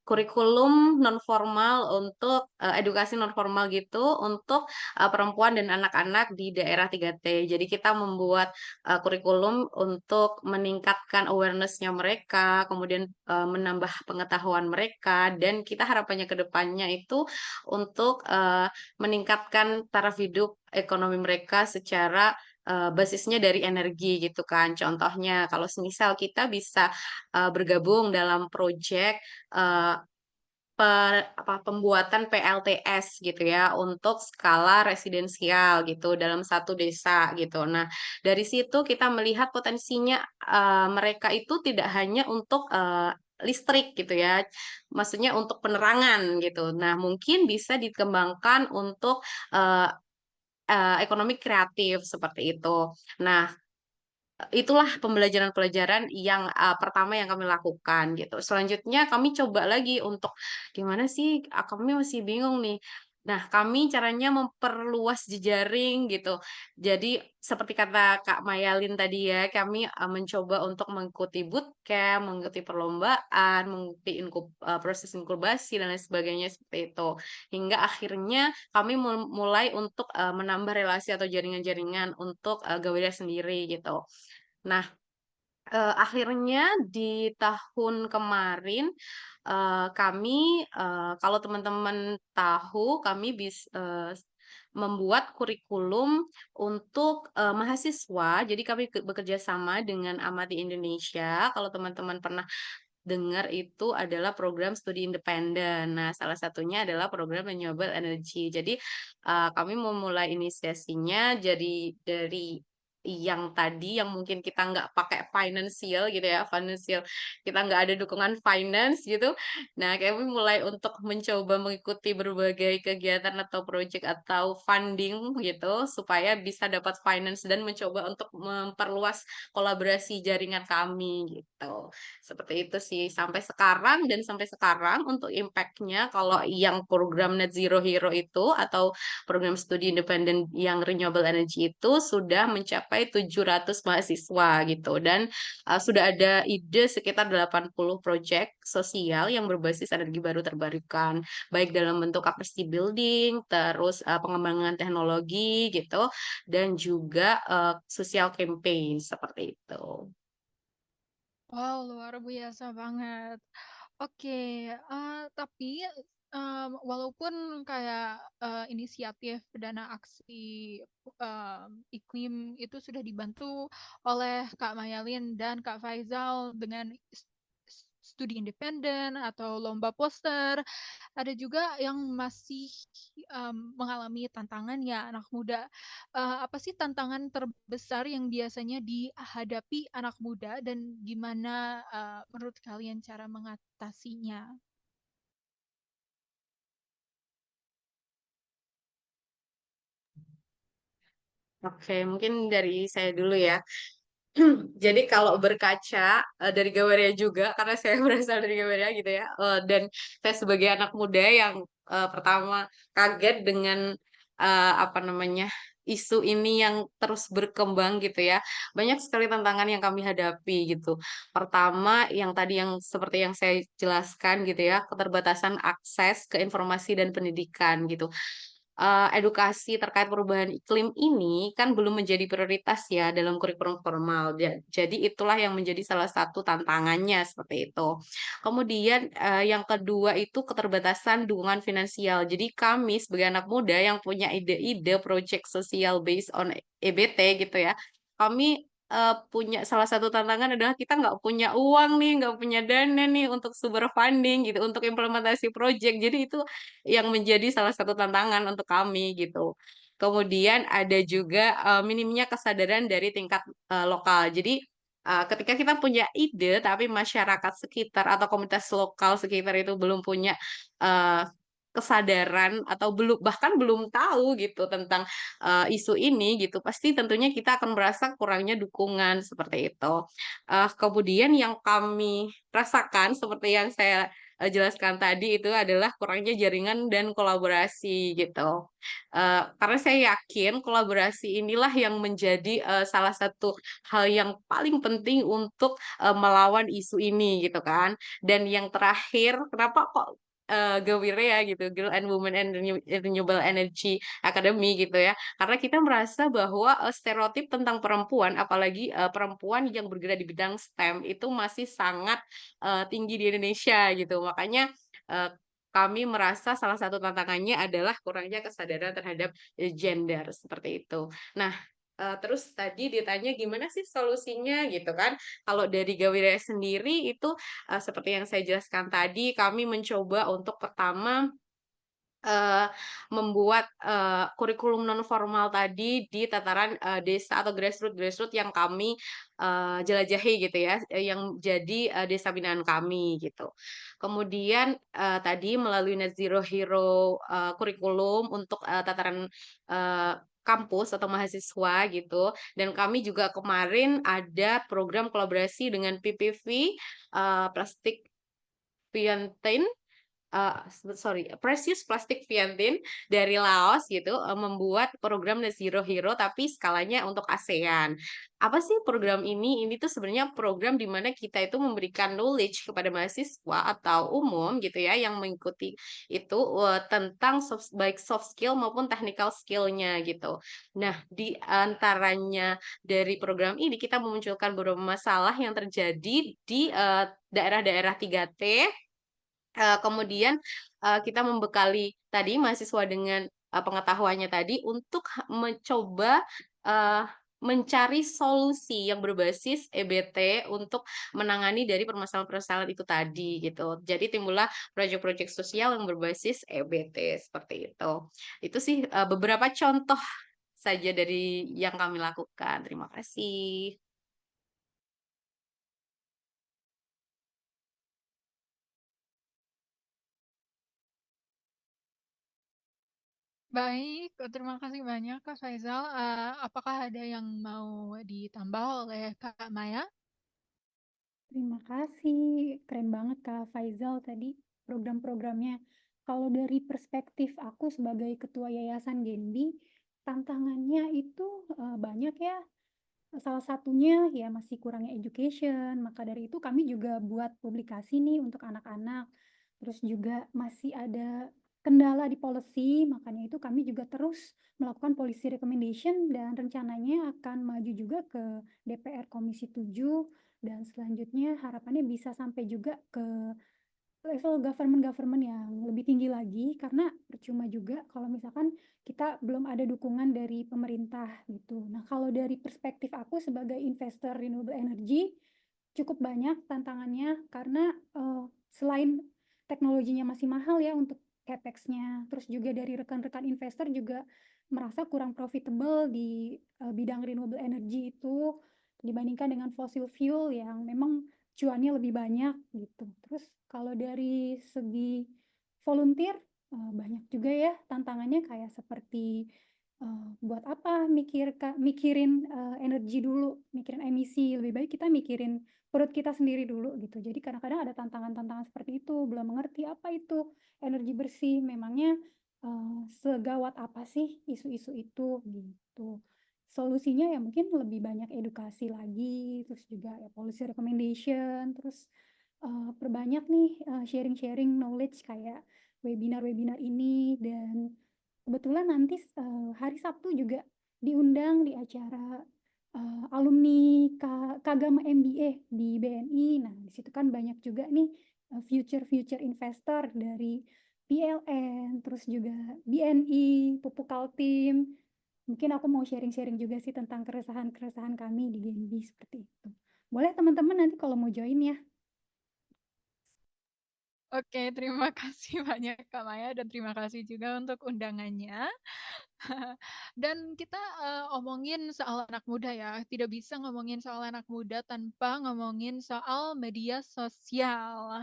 Speaker 4: kurikulum non formal untuk, edukasi non formal gitu untuk, perempuan dan anak-anak di daerah 3T. Jadi kita membuat, kurikulum untuk meningkatkan awareness-nya mereka, kemudian, menambah pengetahuan mereka, dan kita harapannya ke depannya itu untuk, meningkatkan taraf hidup ekonomi mereka secara, basisnya dari energi gitu kan. Contohnya kalau semisal kita bisa, bergabung dalam project, eee pembuatan PLTS gitu ya, untuk skala residensial gitu, dalam satu desa gitu. Nah, dari situ kita melihat potensinya, mereka itu tidak hanya untuk, listrik gitu ya, maksudnya untuk penerangan gitu. Nah, mungkin bisa dikembangkan untuk, eee ekonomi kreatif seperti itu. Nah, itulah pembelajaran-pembelajaran yang, pertama yang kami lakukan gitu. Selanjutnya kami coba lagi untuk, gimana sih, kami masih bingung nih. Nah, kami caranya memperluas jejaring gitu. Jadi seperti kata Kak Mayalin tadi ya, kami, mencoba untuk mengikuti bootcamp, mengikuti perlombaan, mengikuti proses inkubasi dan lain sebagainya seperti itu. Hingga akhirnya kami mulai untuk, menambah relasi atau jaringan-jaringan untuk, Garuda sendiri gitu. Nah, akhirnya di tahun kemarin, kami, kalau teman-teman tahu, kami membuat kurikulum untuk, mahasiswa. Jadi kami bekerja sama dengan Amati Indonesia. Kalau teman-teman pernah dengar, itu adalah program studi independen. Nah, salah satunya adalah program renewable energy. Jadi, kami memulai inisiasinya jadi dari yang tadi yang mungkin kita nggak pakai finansial gitu ya, kita nggak ada dukungan finance gitu. Nah, kami mulai untuk mencoba mengikuti berbagai kegiatan atau project atau funding gitu, supaya bisa dapat finance dan mencoba untuk memperluas kolaborasi jaringan kami gitu. Seperti itu sih sampai sekarang untuk impact-nya kalau yang program Net Zero Hero itu atau program studi independen yang renewable energy itu sudah mencapai 700 mahasiswa gitu dan, sudah ada ide sekitar 80 proyek sosial yang berbasis energi baru terbarukan, baik dalam bentuk capacity building, terus, pengembangan teknologi gitu, dan juga, social campaign seperti itu.
Speaker 1: Wow, luar biasa banget. Oke, tapi, walaupun kayak, inisiatif dana aksi, iklim itu sudah dibantu oleh Kak Mayalin dan Kak Faizal dengan studi independen atau lomba poster, ada juga yang masih, mengalami tantangan ya anak muda. Apa sih tantangan terbesar yang biasanya dihadapi anak muda dan gimana, menurut kalian cara mengatasinya?
Speaker 4: Oke, mungkin dari saya dulu ya. Jadi kalau berkaca, dari Gawaria juga, karena saya berasal dari Gawaria gitu ya, dan saya sebagai anak muda yang, pertama kaget dengan, apa namanya, isu ini yang terus berkembang gitu ya. Banyak sekali tantangan yang kami hadapi gitu. Pertama, yang tadi yang seperti yang saya jelaskan gitu ya, keterbatasan akses ke informasi dan pendidikan gitu. Edukasi terkait perubahan iklim ini kan belum menjadi prioritas ya dalam kurikulum formal. Jadi itulah yang menjadi salah satu tantangannya seperti itu. Kemudian, yang kedua itu keterbatasan dukungan finansial. Jadi kami sebagai anak muda yang punya ide-ide project sosial based on EBT gitu ya, kami, punya salah satu tantangan adalah kita nggak punya uang nih, nggak punya dana nih untuk sumber funding gitu, untuk implementasi project. Jadi itu yang menjadi salah satu tantangan untuk kami gitu. Kemudian ada juga, minimnya kesadaran dari tingkat, lokal. Jadi, ketika kita punya ide tapi masyarakat sekitar atau komunitas lokal sekitar itu belum punya, eee, kesadaran atau bahkan belum tahu gitu tentang, isu ini gitu, pasti tentunya kita akan merasa kurangnya dukungan, seperti itu. Kemudian yang kami rasakan seperti yang saya jelaskan tadi itu adalah kurangnya jaringan dan kolaborasi gitu. Karena saya yakin kolaborasi inilah yang menjadi, salah satu hal yang paling penting untuk, melawan isu ini gitu kan. Dan yang terakhir, kenapa kok, GWIRE ya gitu, Girl and Women and Renewable Energy Academy gitu ya, karena kita merasa bahwa, stereotip tentang perempuan, apalagi, perempuan yang bergerak di bidang STEM itu masih sangat, tinggi di Indonesia gitu. Makanya, eee, kami merasa salah satu tantangannya adalah kurangnya kesadaran terhadap, gender, seperti itu. Nah, terus tadi ditanya gimana sih solusinya gitu kan. Kalau dari Gawiraya sendiri itu, seperti yang saya jelaskan tadi, kami mencoba untuk pertama Eee, membuat, kurikulum non formal tadi di tataran, desa atau grassroots yang kami, jelajahi gitu ya, yang jadi, desa binaan kami gitu. Kemudian, tadi melalui Net Zero Hero, kurikulum untuk, tataran, kampus atau mahasiswa gitu, dan kami juga kemarin ada program kolaborasi dengan PPV, Plastic Viantin. Sorry, Precious Plastic Viantin dari Laos gitu, membuat program Net Zero Hero tapi skalanya untuk ASEAN. Apa sih program ini? Ini tuh sebenarnya program di mana kita itu memberikan knowledge kepada mahasiswa atau umum gitu ya, yang mengikuti itu, tentang baik soft skill maupun technical skill-nya gitu. Nah, di antaranya dari program ini kita memunculkan beberapa masalah yang terjadi di, daerah-daerah 3T. Kemudian, kita membekali tadi mahasiswa dengan, pengetahuannya tadi untuk mencoba, eee, mencari solusi yang berbasis EBT untuk menangani dari permasalahan-permasalahan itu tadi, gitu. Jadi timbullah proyek-proyek sosial yang berbasis EBT, seperti itu. Itu sih, beberapa contoh saja dari yang kami lakukan. Terima kasih.
Speaker 1: Baik, terima kasih banyak Kak Faizal. Apakah ada yang mau ditambah oleh Kak Maya?
Speaker 3: Terima kasih, keren banget Kak Faizal tadi program-programnya. Kalau dari perspektif aku sebagai ketua yayasan Genbi, tantangannya itu, banyak ya. Salah satunya ya masih kurangnya education, maka dari itu kami juga buat publikasi nih untuk anak-anak. Terus juga masih ada kendala di policy, makanya itu kami juga terus melakukan policy recommendation dan rencananya akan maju juga ke DPR Komisi 7 dan selanjutnya harapannya bisa sampai juga ke level government-government yang lebih tinggi lagi, karena percuma juga kalau misalkan kita belum ada dukungan dari pemerintah gitu. Nah, kalau dari perspektif aku sebagai investor renewable energy, cukup banyak tantangannya karena, selain teknologinya masih mahal ya untuk capex-nya, terus juga dari rekan-rekan investor juga merasa kurang profitable di, bidang renewable energy itu dibandingkan dengan fossil fuel yang memang cuannya lebih banyak gitu. Terus kalau dari segi volunteer, banyak juga ya tantangannya kayak seperti, buat apa mikirin, energi dulu, mikirin emisi, lebih baik kita mikirin perut kita sendiri dulu gitu. Jadi kadang-kadang ada tantangan-tantangan seperti itu, belum mengerti apa itu energi bersih, memangnya, segawat apa sih isu-isu itu gitu. Solusinya ya mungkin lebih banyak edukasi lagi, terus juga ya policy recommendation, terus, perbanyak nih, sharing-sharing knowledge kayak webinar-webinar ini dan kebetulan nanti hari Sabtu juga diundang di acara, alumni Kagama MBA di BNI. Nah, di situ kan banyak juga nih, future-future investor dari PLN, terus juga BNI, Pupuk Kaltim. Mungkin aku mau sharing-sharing juga sih tentang keresahan-keresahan kami di Genbi seperti itu. Boleh teman-teman nanti kalau mau join ya.
Speaker 1: Oke, terima kasih banyak Kak Maya dan terima kasih juga untuk undangannya. Dan kita, omongin soal anak muda ya, tidak bisa ngomongin soal anak muda tanpa ngomongin soal media sosial.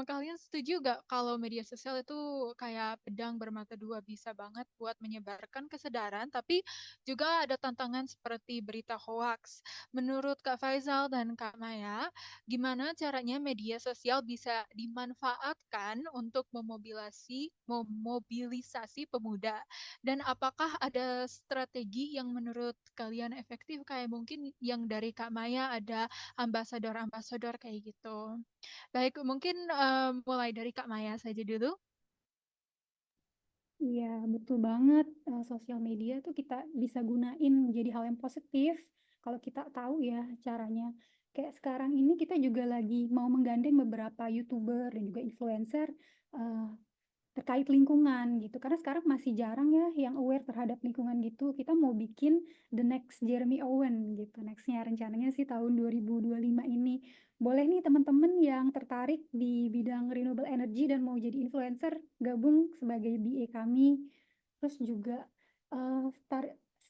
Speaker 1: Kalian setuju nggak kalau media sosial itu kayak pedang bermata dua, bisa banget buat menyebarkan kesadaran, tapi juga ada tantangan seperti berita hoaks. Menurut Kak Faisal dan Kak Maya, gimana caranya media sosial bisa dimanfaatkan untuk memobilisasi pemuda? Dan apakah ada strategi yang menurut kalian efektif? Kayak mungkin yang dari Kak Maya ada ambasador-ambasador kayak gitu. Baik, mungkin, mulai dari Kak Maya saja dulu.
Speaker 3: Iya, betul banget. Sosial media tuh kita bisa gunain jadi hal yang positif kalau kita tahu ya caranya. Kayak sekarang ini kita juga lagi mau menggandeng beberapa YouTuber dan juga influencer, eee, terkait lingkungan gitu, karena sekarang masih jarang ya yang aware terhadap lingkungan gitu. Kita mau bikin the next Jeremy Owen gitu, next-nya rencananya sih tahun 2025 ini. Boleh nih teman-teman yang tertarik di bidang renewable energy dan mau jadi influencer, gabung sebagai BA kami. Terus juga,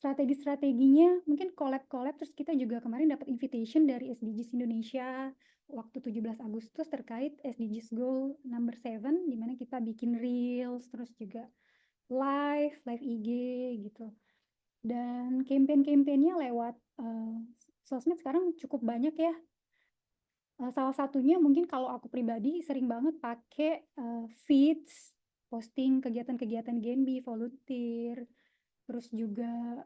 Speaker 3: strategi-strateginya mungkin collab-collab, terus kita juga kemarin dapat invitation dari SDGs Indonesia waktu 17 Agustus terkait SDGs Goal number 7 di mana kita bikin reels, terus juga live IG gitu. Dan campaign-campaign-nya lewat, sosmed sekarang cukup banyak ya. Salah satunya mungkin kalau aku pribadi sering banget pakai, feeds, posting kegiatan-kegiatan Genbi, volunteer, terus juga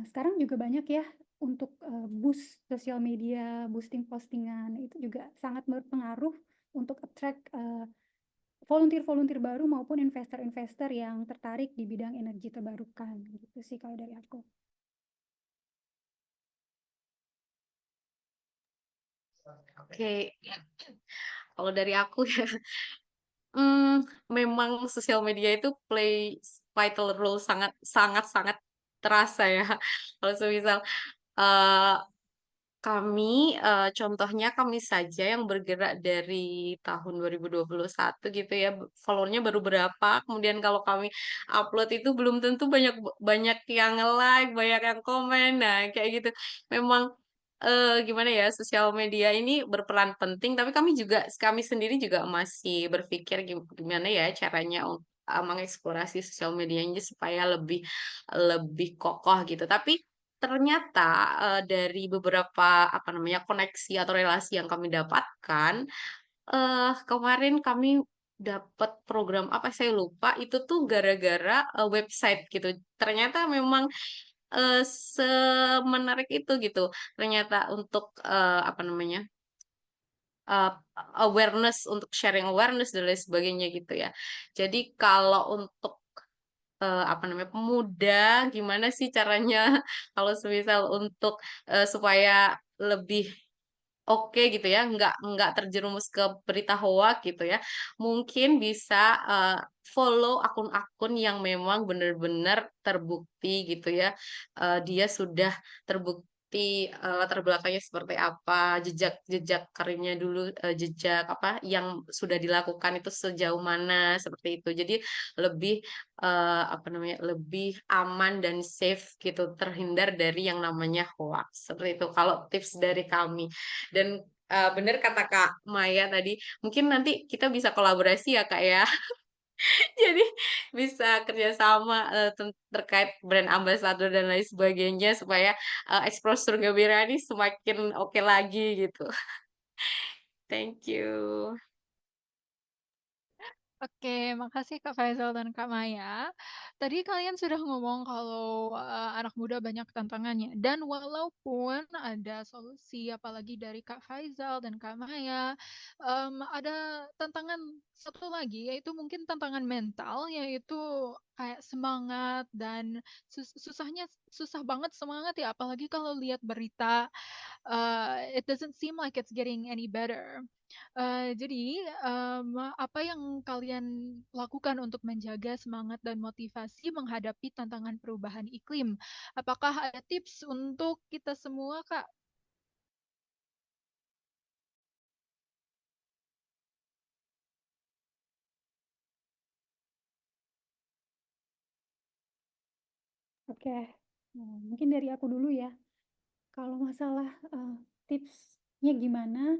Speaker 3: sekarang juga banyak ya untuk, boost sosial media, boosting postingan, itu juga sangat berpengaruh untuk attract, volunteer-volunteer baru maupun investor-investor yang tertarik di bidang energi terbarukan, gitu sih kalau dari aku.
Speaker 4: Oke, kalau dari aku ya, mmm, memang sosial media itu play vital role sangat sangat sangat terasa ya. Kalau semisal, eee kami, contohnya kami saja yang bergerak dari tahun 2021 gitu ya, follower-nya baru berapa, kemudian kalau kami upload itu belum tentu banyak yang nge-like, banyak yang komen. Nah, kayak gitu. Memang, gimana ya, sosial media ini berperan penting, tapi kami sendiri juga masih berpikir gimana ya caranya mengeksplorasi sosial medianya supaya lebih lebih kokoh gitu. Tapi ternyata, dari beberapa, apa namanya, koneksi atau relasi yang kami dapatkan, kemarin kami dapat program apa saya lupa, itu tuh gara-gara, website gitu. Ternyata memang, semenarik itu gitu, ternyata untuk, apa namanya, eee, untuk sharing awareness dan lain sebagainya gitu ya. Jadi kalau untuk apa namanya, pemuda, gimana sih caranya kalau semisal untuk, supaya lebih oke gitu ya, nggak terjerumus ke berita hoak gitu ya. Mungkin bisa, follow akun-akun yang memang benar-benar terbukti gitu ya, dia sudah terbukti, latar belakangnya seperti apa, jejak karirnya dulu, jejak apa, yang sudah dilakukan itu sejauh mana, seperti itu. Jadi lebih, apa namanya, lebih aman dan safe gitu, terhindar dari yang namanya hoaks, seperti itu kalau tips dari kami. Dan, bener kata Kak Maya tadi, mungkin nanti kita bisa kolaborasi ya, Kak, ya. Jadi bisa kerjasama, terkait brand ambassador dan lain sebagainya supaya, eksposur Gaberani ini semakin oke lagi gitu. Thank you.
Speaker 1: Oke, makasih Kak Faisal dan Kak Maya. Tadi kalian sudah ngomong kalau, anak muda banyak tantangannya, dan walaupun ada solusi, apalagi dari Kak Faisal dan Kak Maya, ada tantangan satu lagi, yaitu mungkin tantangan mental, yaitu kayak semangat dan susah banget semangat ya, apalagi kalau lihat berita, it doesn't seem like it's getting any better. Jadi, apa yang kalian lakukan untuk menjaga semangat dan motivasi menghadapi tantangan perubahan iklim? Apakah ada tips untuk kita semua, Kak?
Speaker 3: Oke, mungkin dari aku dulu ya. Kalau masalah, tipsnya gimana,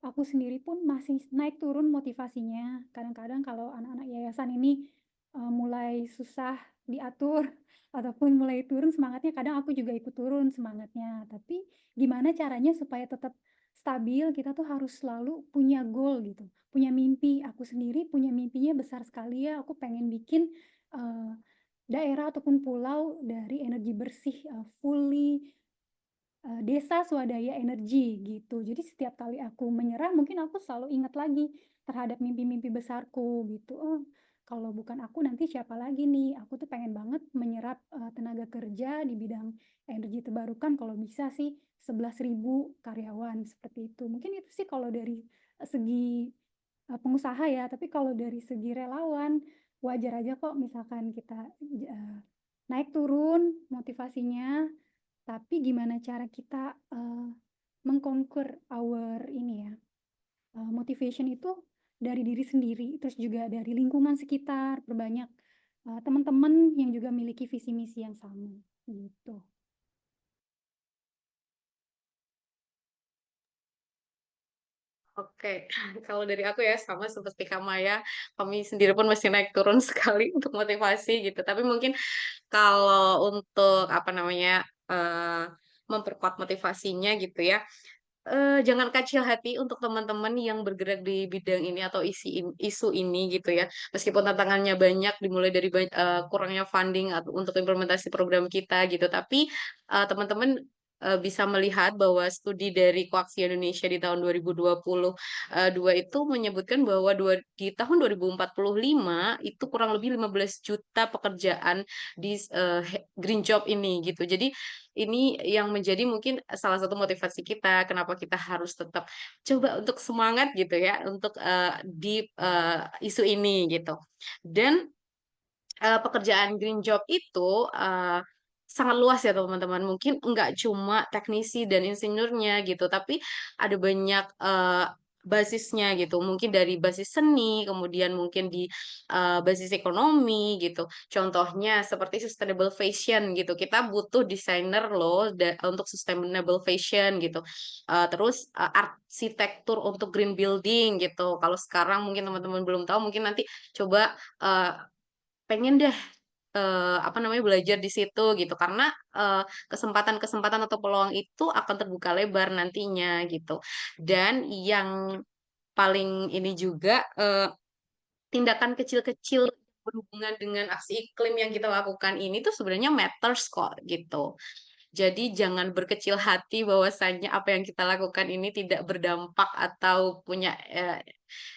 Speaker 3: aku sendiri pun masih naik turun motivasinya. Kadang-kadang kalau anak-anak yayasan ini, mulai susah diatur ataupun mulai turun semangatnya, kadang aku juga ikut turun semangatnya. Tapi gimana caranya supaya tetap stabil, kita tuh harus selalu punya goal gitu, punya mimpi. Aku sendiri punya mimpinya besar sekali ya, aku pengen bikin, eee, daerah ataupun pulau dari energi bersih, fully desa swadaya energi gitu. Jadi setiap kali aku menyerah mungkin aku selalu ingat lagi terhadap mimpi-mimpi besarku gitu, "Oh, kalau bukan aku nanti siapa lagi nih? Aku tuh pengen banget menyerap, tenaga kerja di bidang energi terbarukan kalau bisa sih 11.000 karyawan," seperti itu. Mungkin itu sih kalau dari, segi, pengusaha ya, tapi kalau dari segi relawan, wajar aja kok misalkan kita, naik turun motivasinya, tapi gimana cara kita, meng-conquer our ini ya, motivation itu dari diri sendiri, terus juga dari lingkungan sekitar, perbanyak, teman-teman yang juga miliki visi misi yang sama, gitu.
Speaker 4: Oke, kalau dari aku ya sama seperti Kak Maya, kami sendiri pun masih naik turun sekali untuk motivasi gitu. Tapi mungkin kalau untuk apa namanya, memperkuat motivasinya gitu ya, jangan kecil hati untuk teman-teman yang bergerak di bidang ini atau isu ini gitu ya. Meskipun tantangannya banyak dimulai dari kurangnya funding atau untuk implementasi program kita gitu, tapi, teman-teman, bisa melihat bahwa studi dari Koaksi Indonesia di tahun 2022 itu menyebutkan bahwa di tahun 2045 itu kurang lebih 15 juta pekerjaan di green job ini gitu. Jadi ini yang menjadi mungkin salah satu motivasi kita, kenapa kita harus tetap coba untuk semangat gitu ya, untuk, di, isu ini gitu. Dan, pekerjaan green job itu, sangat luas ya teman-teman, mungkin nggak cuma teknisi dan insinyurnya gitu, tapi ada banyak, basisnya gitu, mungkin dari basis seni, kemudian mungkin di, basis ekonomi gitu. Contohnya seperti sustainable fashion gitu, kita butuh desainer loh untuk sustainable fashion gitu. Terus, arsitektur untuk green building gitu, kalau sekarang mungkin teman-teman belum tahu, mungkin nanti coba, eee, pengen deh, apa namanya, belajar di situ gitu, karena, kesempatan-kesempatan atau peluang itu akan terbuka lebar nantinya gitu. Dan yang paling ini juga, tindakan kecil-kecil berhubungan dengan aksi iklim yang kita lakukan ini tuh sebenarnya matters kok, gitu. Jadi jangan berkecil hati bahwasanya apa yang kita lakukan ini tidak berdampak atau punya,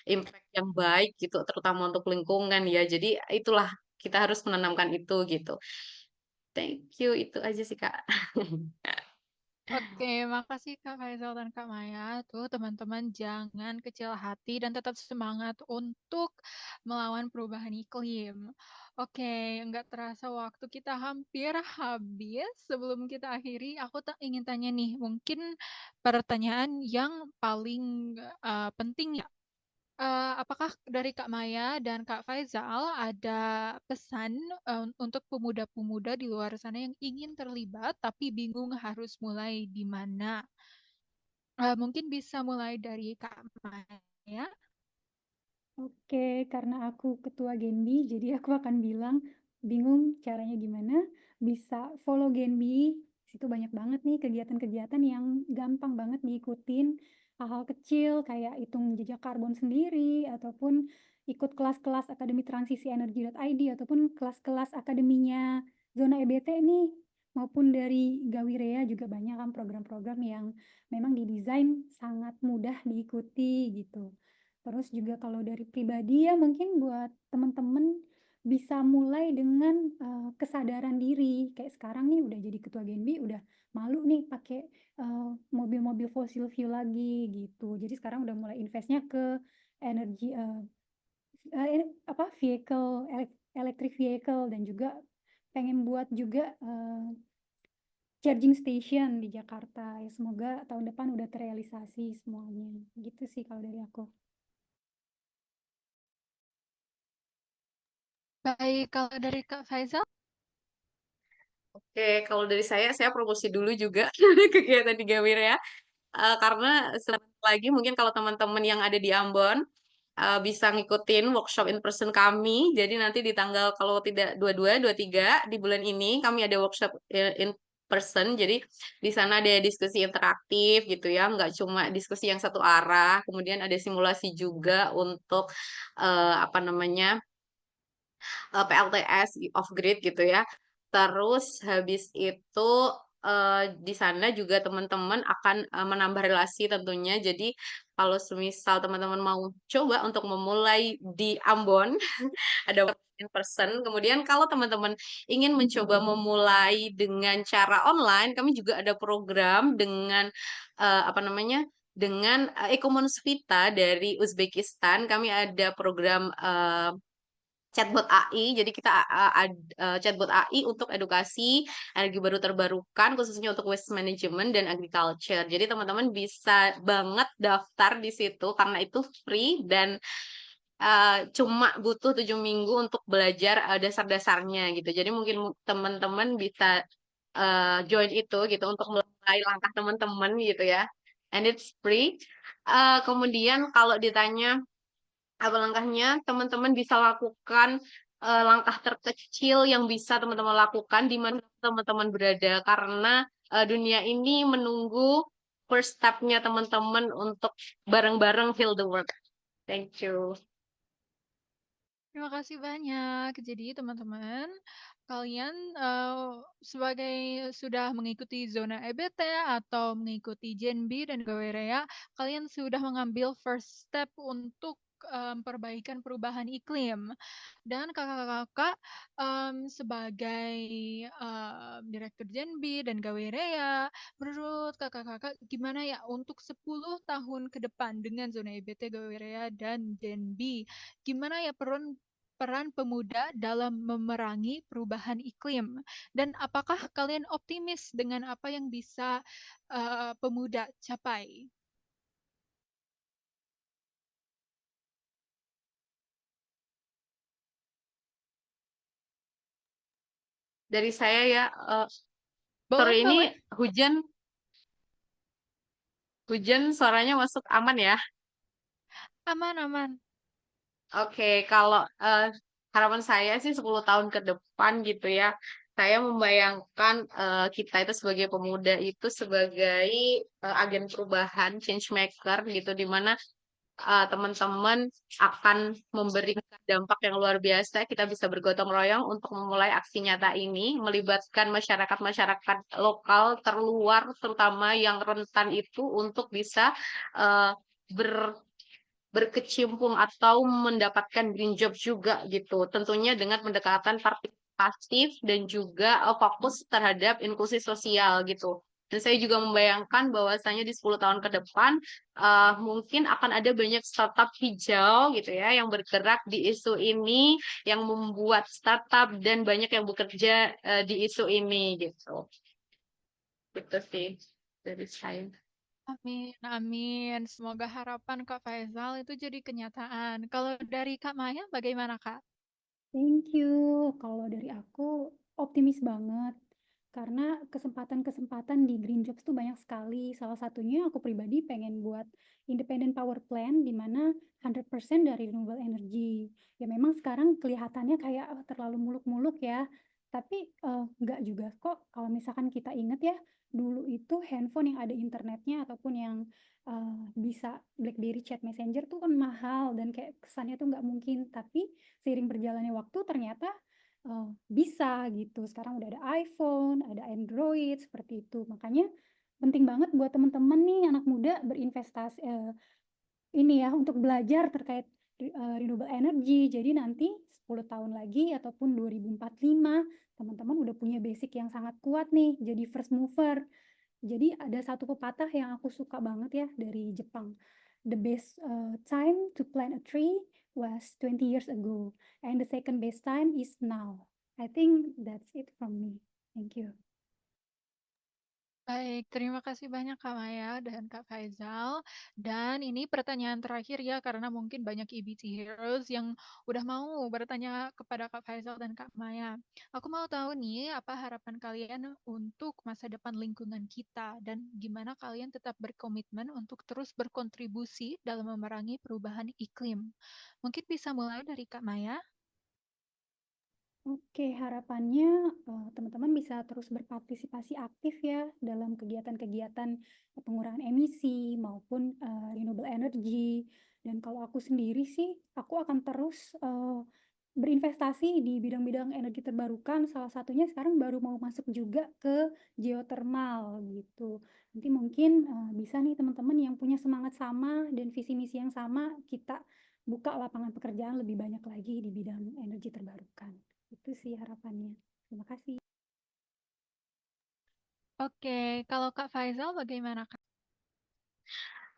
Speaker 4: impact yang baik gitu, terutama untuk lingkungan ya. Jadi itulah, kita harus menanamkan itu gitu. Thank you, itu aja sih, Kak.
Speaker 1: Oke, makasih Kak Faisal dan Kak Maya. Tuh teman-teman jangan kecil hati dan tetap semangat untuk melawan perubahan iklim. Oke, nggak terasa waktu kita hampir habis. Sebelum kita akhiri, aku ingin tanya nih, mungkin pertanyaan yang paling penting ya. Apakah dari Kak Maya dan Kak Faizal ada pesan, untuk pemuda-pemuda di luar sana yang ingin terlibat tapi bingung harus mulai di mana? Mungkin bisa mulai dari Kak Maya?
Speaker 3: Oke, karena aku ketua Genbi, jadi aku akan bilang, bingung caranya gimana, bisa follow Genbi, situ banyak banget nih kegiatan-kegiatan yang gampang banget diikutin, hal-hal kecil kayak hitung jejak karbon sendiri, ataupun ikut kelas-kelas Akademi Transisi Energi.id, ataupun kelas-kelas akademinya Zona EBT nih, maupun dari Gawirea juga banyak kan program-program yang memang didesain sangat mudah diikuti gitu. Terus juga kalau dari pribadi ya mungkin buat temen-temen bisa mulai dengan, kesadaran diri. Kayak sekarang nih udah jadi ketua Genbi, udah malu nih pakai, mobil-mobil fossil fuel lagi gitu. Jadi sekarang udah mulai investnya ke energi, ini apa, electric vehicle dan juga pengen buat juga, charging station di Jakarta. Ya semoga tahun depan udah terrealisasi semuanya. Gitu sih kalau dari aku.
Speaker 1: Baik, kalau dari Kak Faizal?
Speaker 4: Oke, kalau dari saya promosi dulu juga kegiatan di Gawir ya. karena sebentar lagi mungkin kalau teman-teman yang ada di Ambon, bisa ngikutin workshop in person kami. Jadi nanti di tanggal kalau tidak 22, 23 di bulan ini kami ada workshop in person. Jadi di sana ada diskusi interaktif gitu ya, nggak cuma diskusi yang satu arah. Kemudian ada simulasi juga untuk apa namanya PLTS off grid gitu ya. Terus habis itu di sana juga teman-teman akan menambah relasi tentunya. Jadi kalau semisal teman-teman mau coba untuk memulai di Ambon, ada in person. Kemudian kalau teman-teman ingin mencoba memulai dengan cara online, kami juga ada program dengan apa namanya? Dengan Ecomonus Vita dari Uzbekistan, kami ada program chatbot AI, jadi kita chatbot AI untuk edukasi energi baru terbarukan, khususnya untuk waste management dan agriculture. Jadi teman-teman bisa banget daftar di situ karena itu free dan cuma butuh 7 minggu untuk belajar dasar-dasarnya gitu. Jadi mungkin teman-teman bisa join itu gitu untuk mulai langkah teman-teman gitu ya. And it's free. Kemudian kalau ditanya apa langkahnya? Teman-teman bisa lakukan langkah terkecil yang bisa teman-teman lakukan di mana teman-teman berada karena dunia ini menunggu first step-nya teman-teman untuk bareng-bareng heal the world. Thank you.
Speaker 1: Terima kasih banyak. Jadi teman-teman, kalian sebagai sudah mengikuti zona EBT atau mengikuti Genbi dan Gawerea, kalian sudah mengambil first step untuk perbaikan perubahan iklim. Dan kakak-kakak sebagai direktur Genbi dan Gawerea, menurut kakak-kakak gimana ya untuk 10 tahun ke depan dengan zona EBT, Gawerea, dan Genbi? Gimana ya peran peran pemuda dalam memerangi perubahan iklim? Dan apakah kalian optimis dengan apa yang bisa pemuda capai?
Speaker 4: Dari saya ya,
Speaker 1: Boleh,
Speaker 4: sore ini
Speaker 1: boleh.
Speaker 4: hujan, hujan suaranya masuk aman ya.
Speaker 1: Aman, aman.
Speaker 4: Oke, kalau harapan saya sih 10 tahun ke depan gitu ya. Saya membayangkan kita itu sebagai pemuda itu sebagai agen perubahan, change maker gitu, di mana teman-teman akan memberikan dampak yang luar biasa. Kita bisa bergotong royong untuk memulai aksi nyata ini, melibatkan masyarakat-masyarakat lokal terluar, terutama yang rentan itu untuk bisa eh, ber berkecimpung atau mendapatkan green job juga gitu. Tentunya dengan pendekatan partisipatif dan juga fokus terhadap inklusi sosial gitu. Dan saya juga membayangkan bahwasanya di 10 tahun ke depan mungkin akan ada banyak startup hijau gitu ya yang bergerak di isu ini, yang membuat startup dan banyak yang bekerja di isu ini gitu. Gitu sih dari saya.
Speaker 1: Amin, amin. Semoga harapan Kak Faisal itu jadi kenyataan. Kalau dari Kak Maya, bagaimana Kak?
Speaker 3: Thank you. Kalau dari aku optimis banget karena kesempatan-kesempatan di Green Jobs tuh banyak sekali. Salah satunya aku pribadi pengen buat independent power plant di mana 100% dari renewable energy. Ya memang sekarang kelihatannya kayak terlalu muluk-muluk ya. Tapi nggak juga kok kalau misalkan kita ingat ya, dulu itu handphone yang ada internetnya ataupun yang bisa BlackBerry Chat Messenger tuh kan mahal dan kayak kesannya tuh nggak mungkin. Tapi seiring berjalannya waktu ternyata bisa gitu. Sekarang udah ada iPhone, ada Android seperti itu. Makanya penting banget buat teman-teman nih anak muda berinvestasi ini ya untuk belajar terkait renewable energy. Jadi nanti 10 tahun lagi ataupun 2045 teman-teman udah punya basic yang sangat kuat nih jadi first mover. Jadi ada satu pepatah yang aku suka banget ya dari Jepang. The best time to plant a tree was 20 years ago, and the second best time is now. I think that's it from me. Thank you.
Speaker 1: Baik, terima kasih banyak Kak Maya dan Kak Faizal. Dan ini pertanyaan terakhir ya, karena mungkin banyak EBT Heroes yang udah mau bertanya kepada Kak Faizal dan Kak Maya. Aku mau tahu nih, apa harapan kalian untuk masa depan lingkungan kita dan gimana kalian tetap berkomitmen untuk terus berkontribusi dalam memerangi perubahan iklim. Mungkin bisa mulai dari Kak Maya.
Speaker 3: Oke, harapannya teman-teman bisa terus berpartisipasi aktif ya dalam kegiatan-kegiatan pengurangan emisi maupun renewable energy. Dan kalau aku sendiri sih, aku akan terus berinvestasi di bidang-bidang energi terbarukan. Salah satunya sekarang baru mau masuk juga ke geothermal gitu. Nanti mungkin bisa nih teman-teman yang punya semangat sama dan visi misi yang sama, kita buka lapangan pekerjaan lebih banyak lagi di bidang energi terbarukan. Itu sih harapannya. Terima kasih.
Speaker 1: Oke, kalau Kak Faizal bagaimana Kak?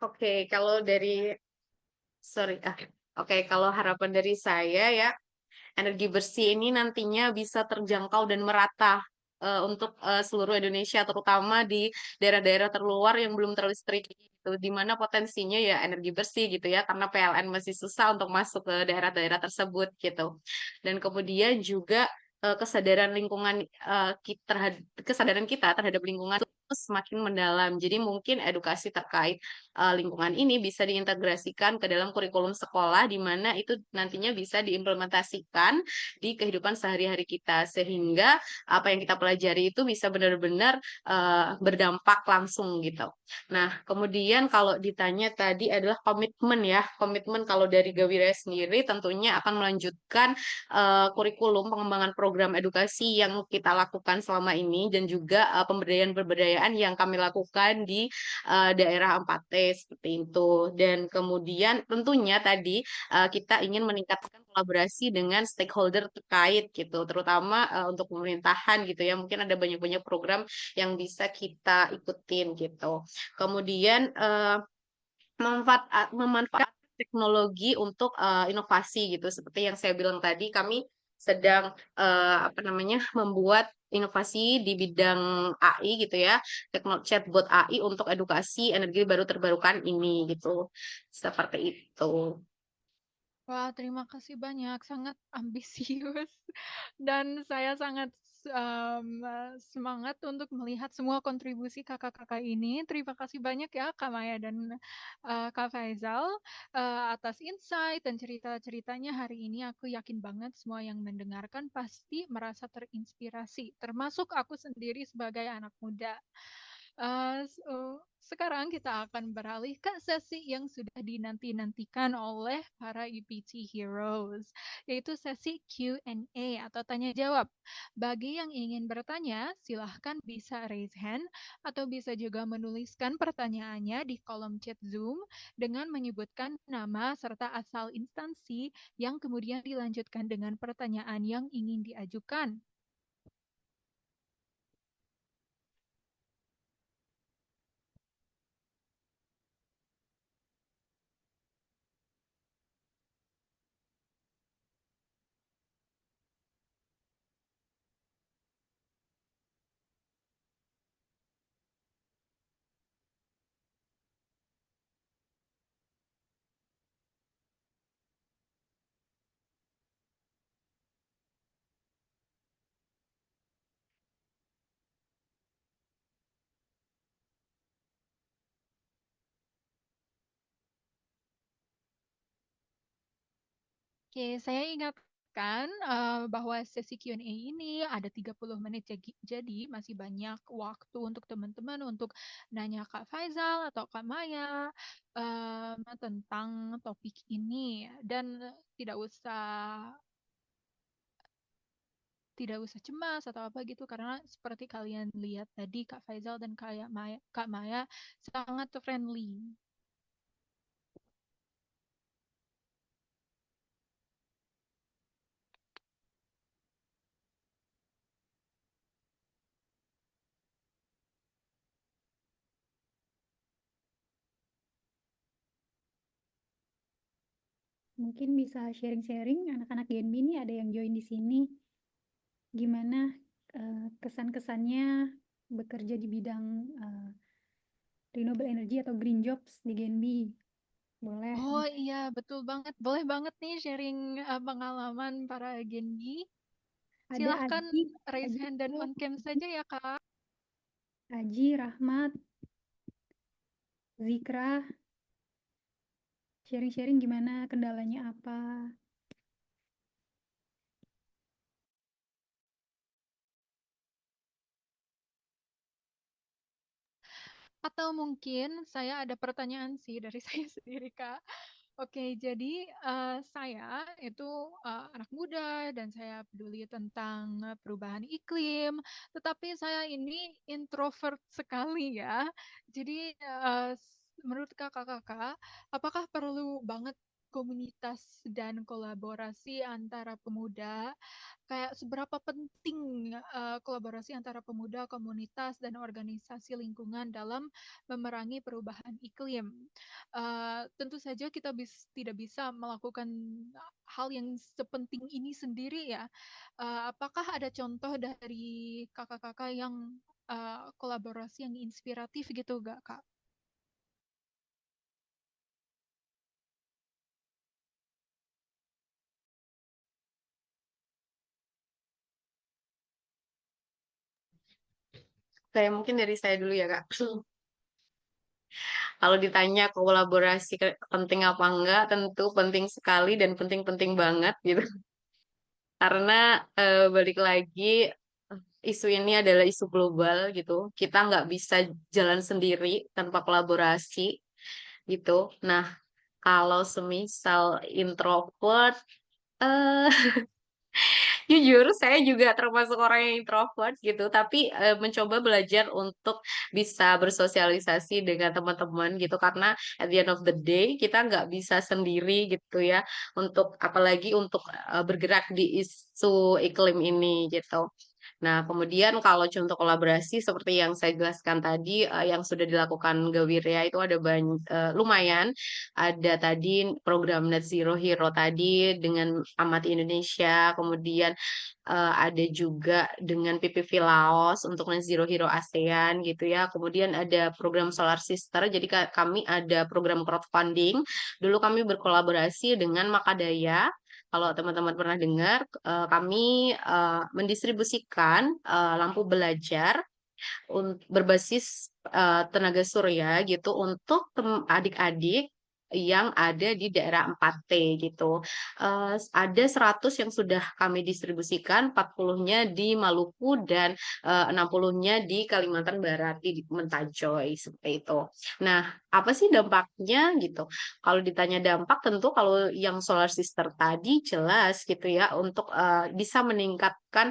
Speaker 4: Oke, kalau dari sorry, oke, kalau harapan dari saya ya, energi bersih ini nantinya bisa terjangkau dan merata untuk seluruh Indonesia, terutama di daerah-daerah terluar yang belum terlistriki gitu, di mana potensinya ya energi bersih gitu ya, karena PLN masih susah untuk masuk ke daerah-daerah tersebut gitu. Dan kemudian juga kesadaran lingkungan kesadaran kita terhadap lingkungan itu semakin mendalam. Jadi mungkin edukasi terkait lingkungan ini bisa diintegrasikan ke dalam kurikulum sekolah, di mana itu nantinya bisa diimplementasikan di kehidupan sehari-hari kita, sehingga apa yang kita pelajari itu bisa benar-benar berdampak langsung gitu. Nah, kemudian kalau ditanya tadi adalah komitmen ya, komitmen kalau dari Gawiraya sendiri tentunya akan melanjutkan kurikulum pengembangan program edukasi yang kita lakukan selama ini dan juga pemberdayaan-pemberdayaan yang kami lakukan di daerah 4T seperti itu. Dan kemudian tentunya tadi kita ingin meningkatkan kolaborasi dengan stakeholder terkait gitu, terutama untuk pemerintahan gitu ya. Mungkin ada banyak-banyak program yang bisa kita ikutin gitu. Kemudian memanfaatkan teknologi untuk inovasi gitu. Seperti yang saya bilang tadi, kami sedang apa namanya membuat inovasi di bidang AI gitu ya, chatbot AI untuk edukasi energi baru terbarukan ini gitu. Seperti itu.
Speaker 1: Wah, terima kasih banyak, sangat ambisius dan saya sangat semangat untuk melihat semua kontribusi kakak-kakak ini. Terima kasih banyak ya Kak Maya dan Kak Faizal atas insight dan cerita-ceritanya hari ini. Aku yakin banget semua yang mendengarkan pasti merasa terinspirasi, termasuk aku sendiri sebagai anak muda. Sekarang kita akan beralih ke sesi yang sudah dinanti-nantikan oleh para EPT Heroes, yaitu sesi Q&A atau tanya jawab. Bagi yang ingin bertanya, silahkan bisa raise hand atau bisa juga menuliskan pertanyaannya di kolom chat Zoom dengan menyebutkan nama serta asal instansi yang kemudian dilanjutkan dengan pertanyaan yang ingin diajukan. Oke, saya ingatkan bahwa sesi Q&A ini ada 30 menit, jadi masih banyak waktu untuk teman-teman untuk nanya Kak Faizal atau Kak Maya tentang topik ini. Dan tidak usah cemas atau apa gitu, karena seperti kalian lihat tadi Kak Faizal dan Kak Maya sangat friendly.
Speaker 3: Mungkin bisa sharing-sharing anak-anak Genbi nih ada yang join di sini. Gimana kesan-kesannya bekerja di bidang renewable energy atau green jobs di Genbi. Boleh.
Speaker 1: Oh iya, betul banget. Boleh banget nih sharing pengalaman para Genbi.
Speaker 3: Ada
Speaker 1: Silahkan
Speaker 3: Aji,
Speaker 1: raise
Speaker 3: Aji,
Speaker 1: hand dan on cam saja ya, Kak.
Speaker 3: Aji, Rahmat, Zikra, sharing-sharing gimana, kendalanya apa?
Speaker 1: Atau mungkin saya ada pertanyaan sih dari saya sendiri, Kak. Oke, jadi saya itu anak muda dan saya peduli tentang perubahan iklim, tetapi saya ini introvert sekali ya. Jadi menurut kakak-kakak, apakah perlu banget komunitas dan kolaborasi antara pemuda? Kayak seberapa penting kolaborasi antara pemuda, komunitas, dan organisasi lingkungan dalam memerangi perubahan iklim? Tentu saja kita tidak bisa melakukan hal yang sepenting ini sendiri ya. Apakah ada contoh dari kakak-kakak yang kolaborasi yang inspiratif gitu gak, Kak?
Speaker 4: Saya mungkin dari saya dulu ya, Kak. Kalau ditanya kolaborasi penting apa enggak, tentu penting sekali dan penting-penting banget gitu. Karena balik lagi isu ini adalah isu global gitu. Kita nggak bisa jalan sendiri tanpa kolaborasi gitu. Nah, kalau semisal introvert, eh jujur, saya juga termasuk orang yang introvert gitu, tapi mencoba belajar untuk bisa bersosialisasi dengan teman-teman gitu, karena at the end of the day kita nggak bisa sendiri gitu ya, untuk apalagi untuk bergerak di isu iklim ini gitu. Nah, kemudian kalau contoh kolaborasi seperti yang saya jelaskan tadi, yang sudah dilakukan Gawirya itu ada lumayan. Ada tadi program Net Zero Hero tadi dengan Amati Indonesia, kemudian ada juga dengan PPV Laos untuk Net Zero Hero ASEAN gitu ya. Kemudian ada program Solar Sister, jadi kami ada program crowdfunding. Dulu kami berkolaborasi dengan Makadaya. Kalau teman-teman pernah dengar, kami mendistribusikan lampu belajar berbasis tenaga surya gitu untuk adik-adik yang ada di daerah 4T gitu. Ada 100 yang sudah kami distribusikan, 40-nya di Maluku dan 60-nya di Kalimantan Barat di Mentajoy seperti itu. Nah, apa sih dampaknya gitu? Kalau ditanya dampak, tentu kalau yang Solar Sister tadi jelas gitu ya, untuk bisa meningkatkan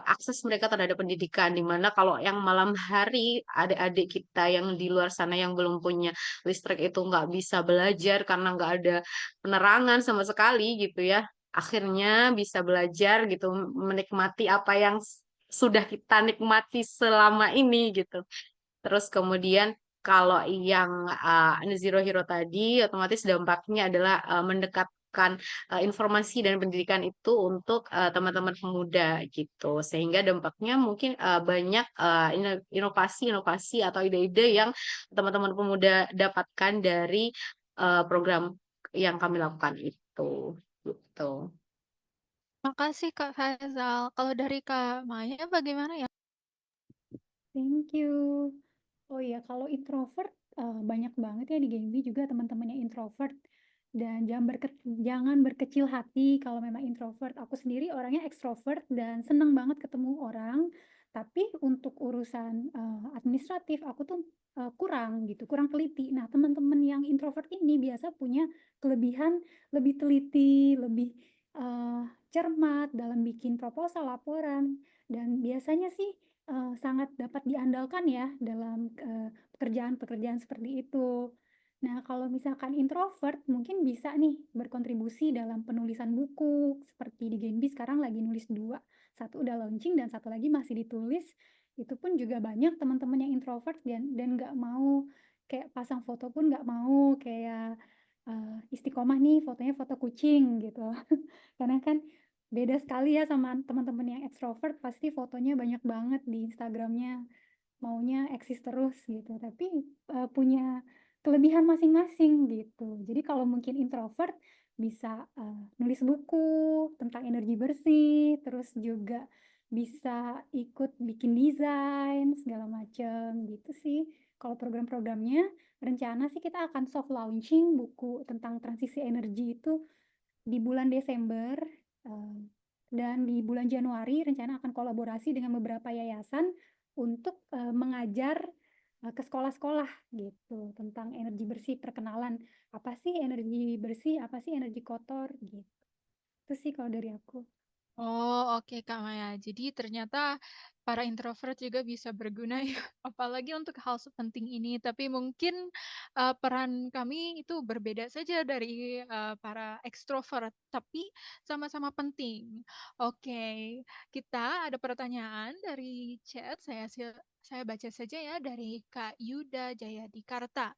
Speaker 4: akses mereka terhadap pendidikan, di mana kalau yang malam hari adik-adik kita yang di luar sana yang belum punya listrik itu nggak bisa belajar karena nggak ada penerangan sama sekali gitu ya, akhirnya bisa belajar gitu, menikmati apa yang sudah kita nikmati selama ini gitu. Terus kemudian kalau yang Net Zero Hero tadi, otomatis dampaknya adalah mendekatkan informasi dan pendidikan itu untuk teman-teman pemuda gitu. Sehingga dampaknya mungkin banyak inovasi-inovasi atau ide-ide yang teman-teman pemuda dapatkan dari program yang kami lakukan itu. Gitu.
Speaker 1: Makasih Kak Faisal. Kalau dari Kak Maya bagaimana ya?
Speaker 3: Thank you. Oh iya, kalau introvert banyak banget ya di Genbi juga teman-teman yang introvert. Dan jangan berkecil hati kalau memang introvert. Aku sendiri orangnya ekstrovert dan seneng banget ketemu orang. Tapi untuk urusan administratif aku tuh kurang gitu, kurang teliti. Nah, teman-teman yang introvert ini biasa punya kelebihan lebih teliti, lebih cermat dalam bikin proposal, laporan. Dan biasanya sih sangat dapat diandalkan ya dalam pekerjaan-pekerjaan seperti itu. Nah, kalau misalkan introvert mungkin bisa nih berkontribusi dalam penulisan buku, seperti di Genbi sekarang lagi nulis 2, satu udah launching dan satu lagi masih ditulis. Itu pun juga banyak teman-teman yang introvert dan nggak mau kayak pasang foto pun nggak mau kayak istiqomah nih fotonya foto kucing gitu. Karena kan beda sekali ya sama teman-teman yang ekstrovert, pasti fotonya banyak banget di Instagramnya, maunya eksis terus gitu, tapi, punya kelebihan masing-masing gitu. Jadi kalau mungkin introvert bisa, nulis buku tentang energi bersih, terus juga bisa ikut bikin desain segala macam gitu sih. Kalau program-programnya, rencana sih kita akan soft launching buku tentang transisi energi itu di bulan Desember, eee, dan di bulan Januari rencana akan kolaborasi dengan beberapa yayasan untuk, mengajar, ke sekolah-sekolah gitu, tentang energi bersih, perkenalan, apa sih energi bersih, apa sih energi kotor, gitu. Itu sih kalau dari aku.
Speaker 1: Oh, oke Kak Maya. Jadi ternyata para introvert juga bisa berguna ya, apalagi untuk hal sepenting ini. Tapi mungkin, peran kami itu berbeda saja dari, para ekstrovert, tapi sama-sama penting. Oke, kita ada pertanyaan dari chat, saya baca saja ya dari Kak Yuda Jayadikarta.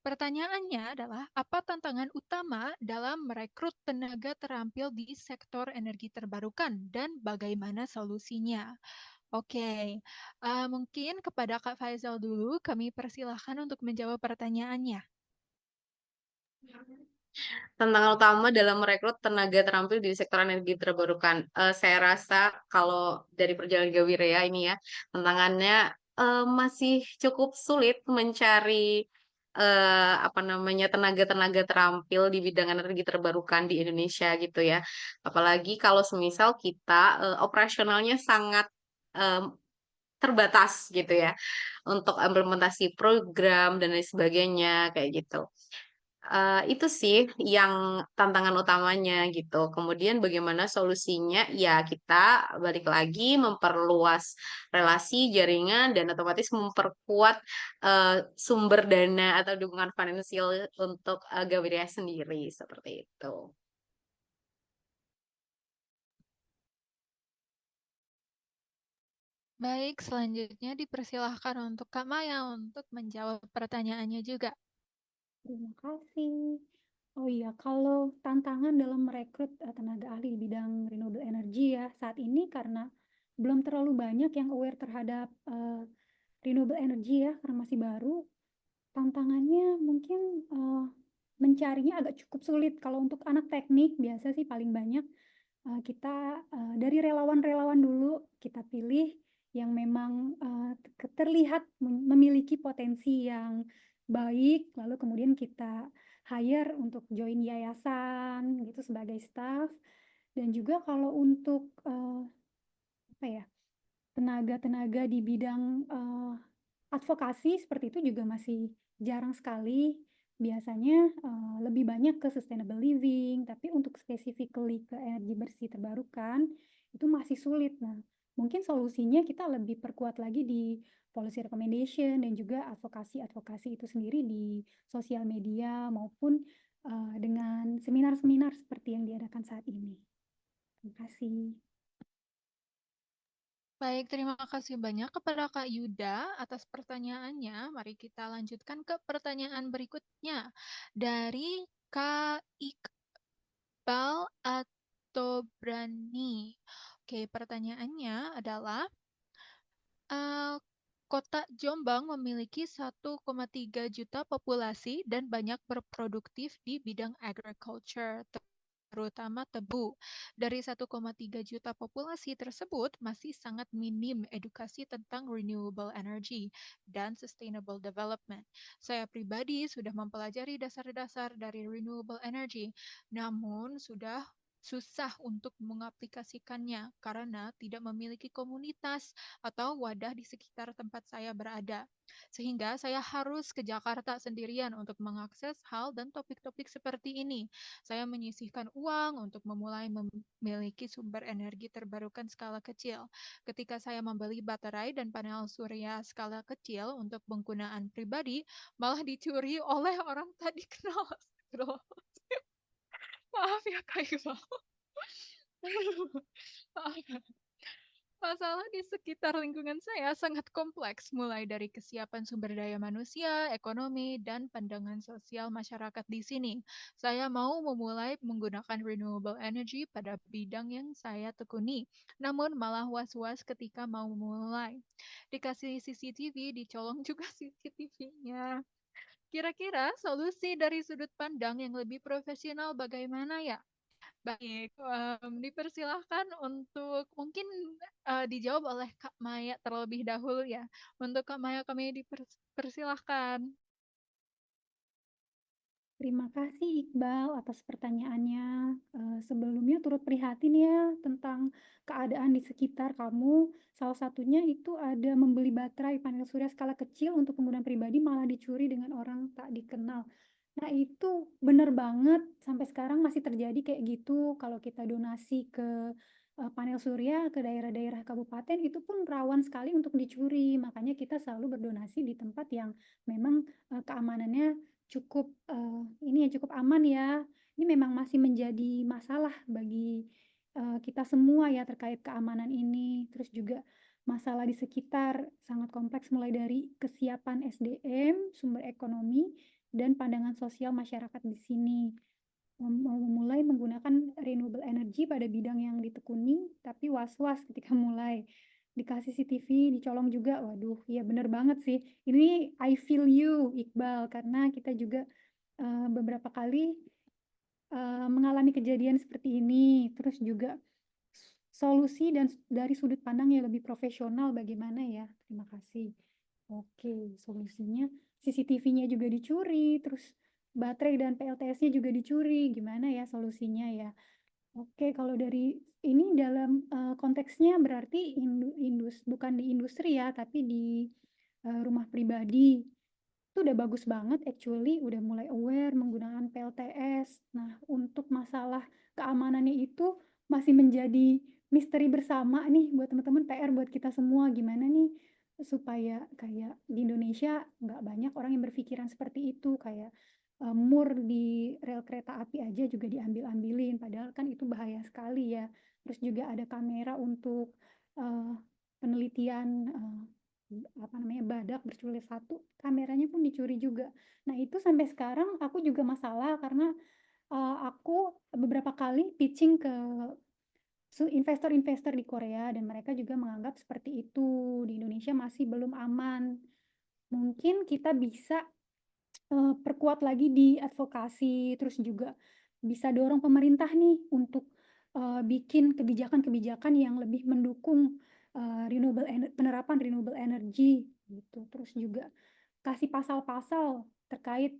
Speaker 1: Pertanyaannya adalah, apa tantangan utama dalam merekrut tenaga terampil di sektor energi terbarukan dan bagaimana solusinya? Oke, mungkin kepada Kak Faisal dulu, kami persilahkan untuk menjawab pertanyaannya.
Speaker 4: Tantangan utama dalam merekrut tenaga terampil di sektor energi terbarukan. Saya rasa kalau dari perjalanan Gawirea ini ya, tantangannya, masih cukup sulit mencari, apa namanya, tenaga-tenaga terampil di bidang energi terbarukan di Indonesia gitu ya. Apalagi kalau semisal kita, operasionalnya sangat, mmm, terbatas gitu ya, untuk implementasi program dan lain sebagainya, kayak gitu. Itu sih yang tantangan utamanya gitu. Kemudian bagaimana solusinya, ya kita balik lagi memperluas relasi, jaringan, dan otomatis memperkuat, sumber dana atau dukungan finansial untuk, Gawiria sendiri, seperti itu.
Speaker 1: Baik, selanjutnya dipersilahkan untuk Kak Maya untuk menjawab pertanyaannya juga.
Speaker 3: Terima kasih. Oh iya, kalau tantangan dalam merekrut, tenaga ahli di bidang renewable energy ya, saat ini karena belum terlalu banyak yang aware terhadap, renewable energy ya, karena masih baru, tantangannya mungkin, mencarinya agak cukup sulit. Kalau untuk anak teknik biasa sih paling banyak, kita, dari relawan-relawan dulu kita pilih yang memang, terlihat memiliki potensi yang baik, lalu kemudian kita hire untuk join yayasan gitu sebagai staff. Dan juga kalau untuk, apa ya, tenaga-tenaga di bidang, advokasi seperti itu juga masih jarang sekali. Biasanya, lebih banyak ke sustainable living, tapi untuk specifically ke energi bersih terbarukan, itu masih sulit. Nah, mungkin solusinya kita lebih perkuat lagi di policy recommendation dan juga advokasi-advokasi itu sendiri di sosial media maupun, dengan seminar-seminar seperti yang diadakan saat ini. Terima kasih.
Speaker 1: Baik, terima kasih banyak kepada Kak Yuda atas pertanyaannya. Mari kita lanjutkan ke pertanyaan berikutnya dari Kak Iqbal atau Brani. Oke, pertanyaannya adalah, eee, Kota Jombang memiliki 1,3 juta populasi dan banyak berproduktif di bidang agriculture, terutama tebu. Dari 1,3 juta populasi tersebut, masih sangat minim edukasi tentang renewable energy dan sustainable development. Saya pribadi sudah mempelajari dasar-dasar dari renewable energy, namun sudah susah untuk mengaplikasikannya karena tidak memiliki komunitas atau wadah di sekitar tempat saya berada. Sehingga saya harus ke Jakarta sendirian untuk mengakses hal dan topik-topik seperti ini. Saya menyisihkan uang untuk memulai memiliki sumber energi terbarukan skala kecil. Ketika saya membeli baterai dan panel surya skala kecil untuk penggunaan pribadi, malah dicuri oleh orang tak dikenal. Maaf ya Kak Iqbal. Maaf. Masalah di sekitar lingkungan saya sangat kompleks, mulai dari kesiapan sumber daya manusia, ekonomi, dan pandangan sosial masyarakat di sini. Saya mau memulai menggunakan renewable energy pada bidang yang saya tekuni, namun malah was-was ketika mau memulai. Dikasih CCTV, dicolong juga CCTV-nya. Kira-kira solusi dari sudut pandang yang lebih profesional bagaimana ya? Baik, dipersilahkan untuk mungkin, dijawab oleh Kak Maya terlebih dahulu ya. Untuk Kak Maya kami persilahkan.
Speaker 3: Terima kasih Iqbal atas pertanyaannya. Sebelumnya turut prihatin ya tentang keadaan di sekitar kamu. Salah satunya itu ada membeli baterai panel surya skala kecil untuk penggunaan pribadi malah dicuri dengan orang tak dikenal. Nah itu bener banget, sampai sekarang masih terjadi kayak gitu. Kalau kita donasi ke panel surya ke daerah-daerah kabupaten itu pun rawan sekali untuk dicuri. Makanya kita selalu berdonasi di tempat yang memang keamanannya cukup, ini ya, cukup aman ya. Ini memang masih menjadi masalah bagi, kita semua ya terkait keamanan ini. Terus juga masalah di sekitar sangat kompleks mulai dari kesiapan SDM, sumber ekonomi, dan pandangan sosial masyarakat di sini. Mau memulai menggunakan renewable energy pada bidang yang ditekuni, tapi was-was ketika mulai. Dikasih CCTV, dicolong juga, waduh, ya bener banget sih. Ini I feel you, Iqbal, karena kita juga beberapa kali mengalami kejadian seperti ini. Terus juga solusi dan dari sudut pandang yang lebih profesional bagaimana ya? Terima kasih. Oke, solusinya CCTV-nya juga dicuri, terus baterai dan PLTS-nya juga dicuri. Gimana ya solusinya ya? Oke, kalau dari ini dalam, konteksnya berarti bukan di industri ya, tapi di, rumah pribadi. Itu udah bagus banget actually, udah mulai aware menggunakan PLTS. Nah, untuk masalah keamanannya itu masih menjadi misteri bersama nih buat teman-teman, PR buat kita semua. Gimana nih supaya kayak di Indonesia nggak banyak orang yang berpikiran seperti itu, kayak, mur di rel kereta api aja juga diambil-ambilin, padahal kan itu bahaya sekali ya. Terus juga ada kamera untuk, eee, penelitian, apa namanya, badak berculir satu, kameranya pun dicuri juga. Nah, itu sampai sekarang aku juga masalah karena, aku beberapa kali pitching ke investor-investor di Korea dan mereka juga menganggap seperti itu, di Indonesia masih belum aman. Mungkin kita bisa perkuat lagi di advokasi, terus juga bisa dorong pemerintah nih untuk, bikin kebijakan-kebijakan yang lebih mendukung, penerapan renewable energy gitu. Terus juga kasih pasal-pasal terkait,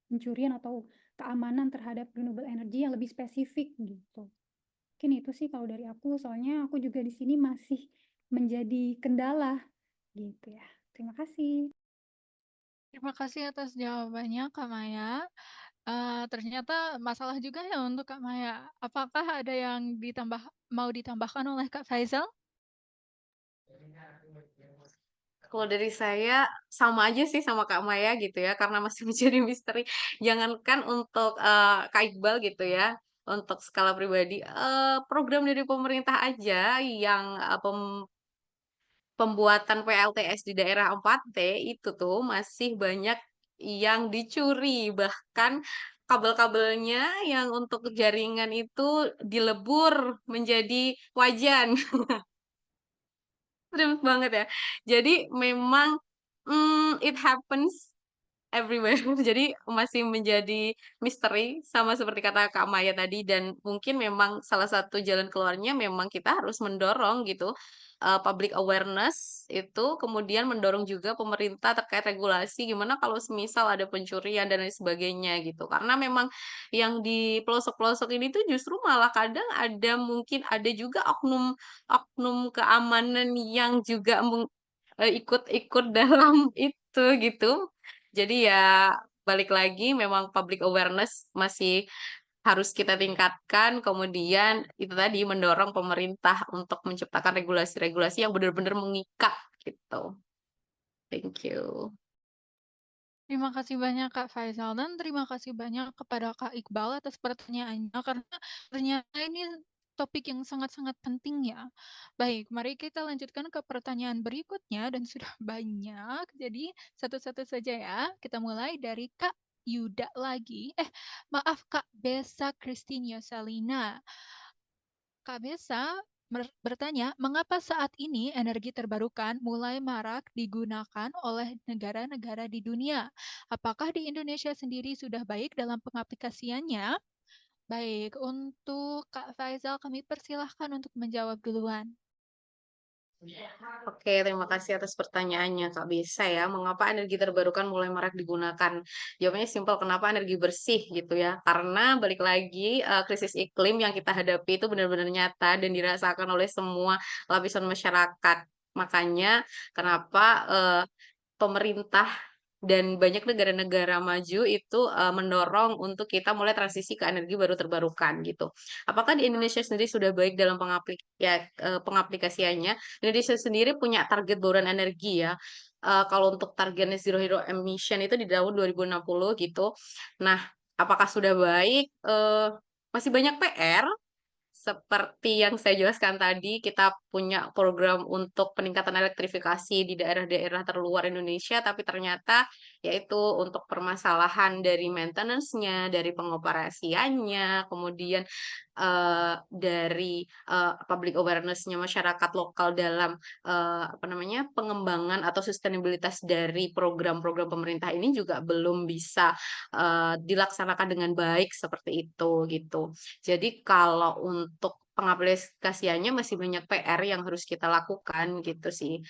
Speaker 3: pencurian atau keamanan terhadap renewable energy yang lebih spesifik gitu. Mungkin itu sih kalau dari aku, soalnya aku juga di sini masih menjadi kendala gitu ya. Terima kasih.
Speaker 1: Terima kasih atas jawabannya Kak Maya. Ternyata masalah juga ya untuk Kak Maya. Apakah ada yang mau ditambahkan oleh Kak Faisal?
Speaker 4: Kalau dari saya sama aja sih sama Kak Maya gitu ya, karena masih menjadi misteri. Jangankan untuk, Kak Iqbal gitu ya, untuk skala pribadi, program dari pemerintah aja yang, pembuatan PLTS di daerah 4T itu tuh masih banyak yang dicuri, bahkan kabel-kabelnya yang untuk jaringan itu dilebur menjadi wajan. Serius banget ya. Jadi memang, it happens everywhere. Jadi masih menjadi misteri sama seperti kata Kak Maya tadi dan mungkin memang salah satu jalan keluarnya memang kita harus mendorong gitu, public awareness itu, kemudian mendorong juga pemerintah terkait regulasi gimana kalau semisal ada pencurian dan lain sebagainya gitu. Karena memang yang di pelosok-pelosok ini tuh justru malah kadang mungkin ada juga oknum keamanan yang juga ikut-ikut dalam itu gitu. Jadi ya balik lagi memang public awareness masih harus kita tingkatkan, kemudian itu tadi mendorong pemerintah untuk menciptakan regulasi-regulasi yang benar-benar mengikat gitu. Thank you.
Speaker 1: Terima kasih banyak Kak Faisal dan terima kasih banyak kepada Kak Iqbal atas pertanyaannya karena ternyata ini topik yang sangat-sangat penting ya. Baik, mari kita lanjutkan ke pertanyaan berikutnya dan sudah banyak. Jadi satu-satu saja ya. Kita mulai dari Kak Yuda lagi. Maaf Kak Besa Christine Yoselina. Kak Besa bertanya, mengapa saat ini energi terbarukan mulai marak digunakan oleh negara-negara di dunia? Apakah di Indonesia sendiri sudah baik dalam pengaplikasiannya? Baik, untuk Kak Faisal kami persilahkan untuk menjawab duluan.
Speaker 4: Oke, terima kasih atas pertanyaannya Kak Bisa ya. Mengapa energi terbarukan mulai marak digunakan? Jawabannya simpel, kenapa energi bersih gitu ya? Karena balik lagi krisis iklim yang kita hadapi itu benar-benar nyata dan dirasakan oleh semua lapisan masyarakat. Makanya kenapa pemerintah dan banyak negara-negara maju itu mendorong untuk kita mulai transisi ke energi baru terbarukan gitu. Apakah di Indonesia sendiri sudah baik dalam pengaplikasiannya? Indonesia sendiri punya target bauran energi ya. Kalau untuk target net zero hero emission itu di tahun 2060 gitu. Nah, apakah sudah baik? Masih banyak PR. Seperti yang saya jelaskan tadi, kita punya program untuk peningkatan elektrifikasi di daerah-daerah terluar Indonesia, tapi ternyata yaitu untuk permasalahan dari maintenance-nya, dari pengoperasiannya, kemudian dari public awareness-nya masyarakat lokal dalam apa namanya, pengembangan atau sustainabilitas dari program-program pemerintah ini juga belum bisa dilaksanakan dengan baik seperti itu gitu. Jadi kalau untuk pengaplikasiannya masih banyak PR yang harus kita lakukan gitu sih.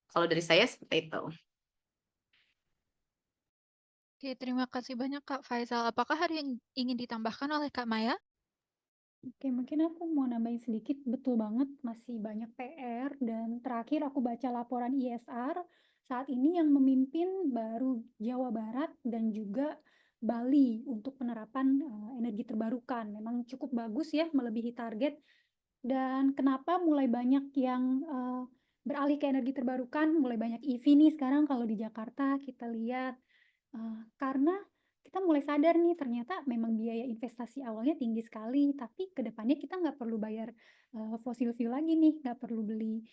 Speaker 4: Kalau dari saya seperti itu.
Speaker 1: Oke, terima kasih banyak Kak Faisal. Apakah ada yang ingin ditambahkan oleh Kak Maya?
Speaker 3: Oke, mungkin aku mau nambahin sedikit, betul banget masih banyak PR dan terakhir aku baca laporan ISR, saat ini yang memimpin baru Jawa Barat dan juga Bali untuk penerapan energi terbarukan. Memang cukup bagus ya, melebihi target. Dan kenapa mulai banyak yang beralih ke energi terbarukan, mulai banyak EV nih sekarang kalau di Jakarta kita lihat. Karena kita mulai sadar nih ternyata memang biaya investasi awalnya tinggi sekali, tapi ke depannya kita nggak perlu bayar, fossil fuel lagi nih, nggak perlu beli,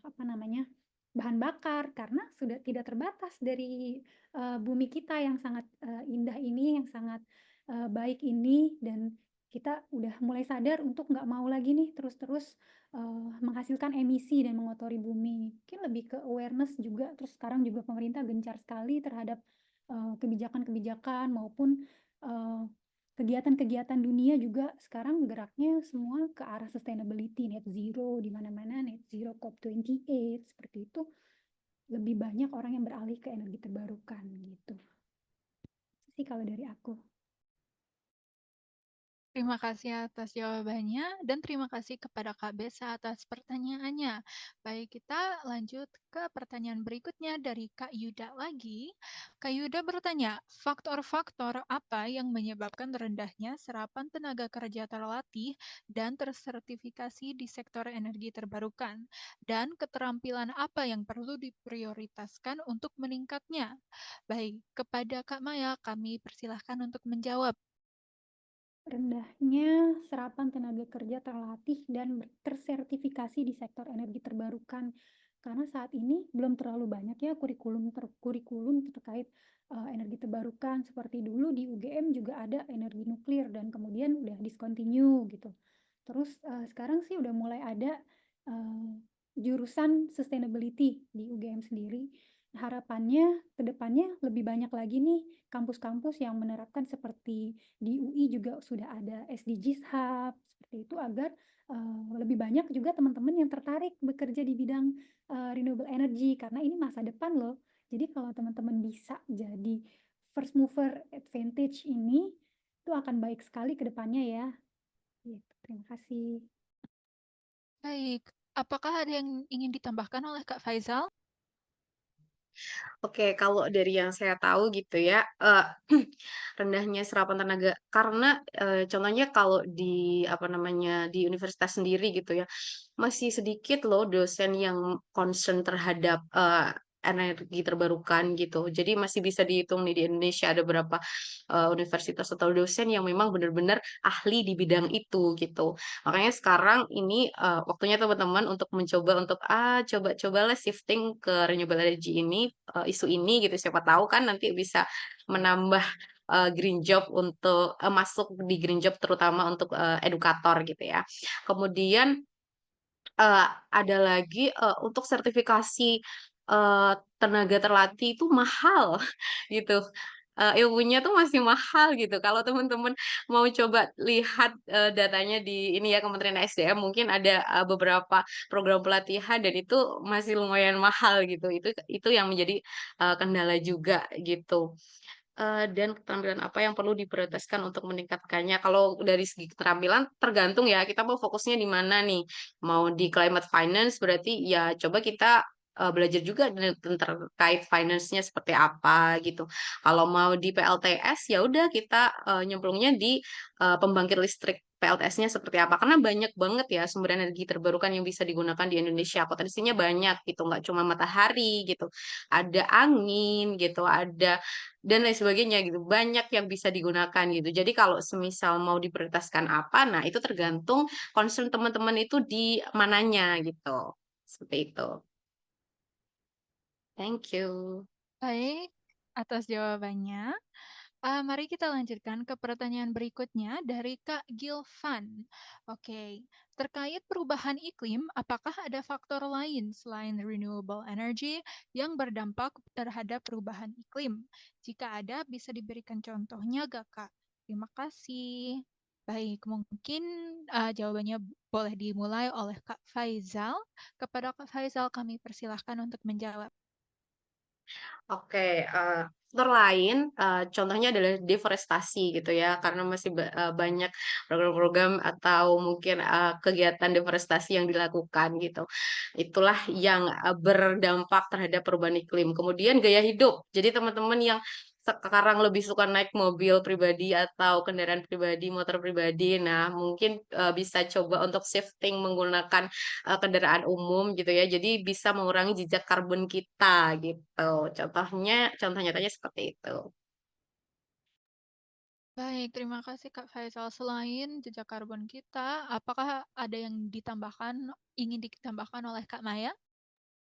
Speaker 3: apa namanya, bahan bakar karena sudah tidak terbatas dari, bumi kita yang sangat, indah ini, yang sangat, baik ini dan kita udah mulai sadar untuk nggak mau lagi nih terus-terus, menghasilkan emisi dan mengotori bumi. Mungkin lebih ke awareness juga, terus sekarang juga pemerintah gencar sekali terhadap kebijakan-kebijakan maupun, kegiatan-kegiatan dunia juga sekarang geraknya semua ke arah sustainability, net zero, di mana-mana net zero COP28 seperti itu, lebih banyak orang yang beralih ke energi terbarukan gitu. Itu sih kalau dari aku.
Speaker 1: Terima kasih atas jawabannya dan terima kasih kepada Kak Besa atas pertanyaannya. Baik, kita lanjut ke pertanyaan berikutnya dari Kak Yuda lagi. Kak Yuda bertanya, faktor-faktor apa yang menyebabkan rendahnya serapan tenaga kerja terlatih dan tersertifikasi di sektor energi terbarukan? Dan keterampilan apa yang perlu diprioritaskan untuk meningkatnya? Baik, kepada Kak Maya kami persilahkan untuk menjawab.
Speaker 3: Rendahnya serapan tenaga kerja terlatih dan tersertifikasi di sektor energi terbarukan. Karena saat ini belum terlalu banyak ya kurikulum terkait energi terbarukan seperti dulu di UGM juga ada energi nuklir dan kemudian udah discontinue gitu. Terus sekarang sih udah mulai ada jurusan sustainability di UGM sendiri. Harapannya ke depannya lebih banyak lagi nih kampus-kampus yang menerapkan seperti di UI juga sudah ada SDGs Hub, seperti itu agar, lebih banyak juga teman-teman yang tertarik bekerja di bidang, renewable energy karena ini masa depan loh. Jadi kalau teman-teman bisa jadi first mover advantage ini, itu akan baik sekali ke depannya ya, gitu. Terima kasih.
Speaker 1: Baik, apakah ada yang ingin ditambahkan oleh Kak Faisal?
Speaker 4: Oke, kalau dari yang saya tahu gitu ya, rendahnya serapan tenaga karena contohnya kalau di apa namanya di universitas sendiri gitu ya, masih sedikit loh dosen yang concern terhadap energi terbarukan gitu. Jadi masih bisa dihitung nih di Indonesia ada berapa, universitas atau dosen yang memang benar-benar ahli di bidang itu gitu. Makanya sekarang ini, waktunya teman-teman untuk mencoba untuk, coba-cobalah shifting ke renewable energy ini, isu ini gitu, siapa tahu kan nanti bisa menambah, green job untuk masuk di green job terutama untuk, edukator gitu ya. Kemudian ada lagi, untuk sertifikasi, tenaga terlatih itu mahal gitu, ilmunya tuh masih mahal gitu. Kalau teman-teman mau coba lihat, datanya di ini ya, Kementerian SDM mungkin ada, beberapa program pelatihan dan itu masih lumayan mahal gitu. Itu yang menjadi, kendala juga gitu. Dan keterampilan apa yang perlu diprioritaskan untuk meningkatkannya? Kalau dari segi keterampilan tergantung ya, kita mau fokusnya di mana nih. Mau di climate finance berarti ya coba kita, belajar juga terkait finance-nya seperti apa gitu. Kalau mau di PLTS, ya udah kita, nyemplungnya di, pembangkit listrik PLTS-nya seperti apa, karena banyak banget ya sumber energi terbarukan yang bisa digunakan di Indonesia, potensinya banyak gitu, nggak cuma matahari gitu, ada angin gitu, ada dan lain sebagainya gitu, banyak yang bisa digunakan gitu. Jadi kalau semisal mau diprioritaskan apa, nah itu tergantung concern teman-teman itu di mananya gitu, seperti itu. Thank you.
Speaker 1: Baik, atas jawabannya. Mari kita lanjutkan ke pertanyaan berikutnya dari Kak Gilvan. Oke, terkait perubahan iklim, apakah ada faktor lain selain renewable energy yang berdampak terhadap perubahan iklim? Jika ada, bisa diberikan contohnya gak, Kak? Terima kasih. Baik, mungkin jawabannya boleh dimulai oleh Kak Faizal. Kepada Kak Faizal, kami persilahkan untuk menjawab.
Speaker 4: Oke, faktor lain, contohnya adalah deforestasi gitu ya, karena masih banyak program-program atau mungkin, kegiatan deforestasi yang dilakukan gitu. Itulah yang, berdampak terhadap perubahan iklim. Kemudian gaya hidup, jadi teman-teman yang sekarang lebih suka naik mobil pribadi atau kendaraan pribadi, motor pribadi, nah mungkin, bisa coba untuk shifting menggunakan kendaraan umum gitu ya, jadi bisa mengurangi jejak karbon kita gitu. Contoh nyatanya seperti itu.
Speaker 1: Baik, terima kasih Kak Faisal. Selain jejak karbon kita, apakah ada yang ingin ditambahkan oleh Kak Maya?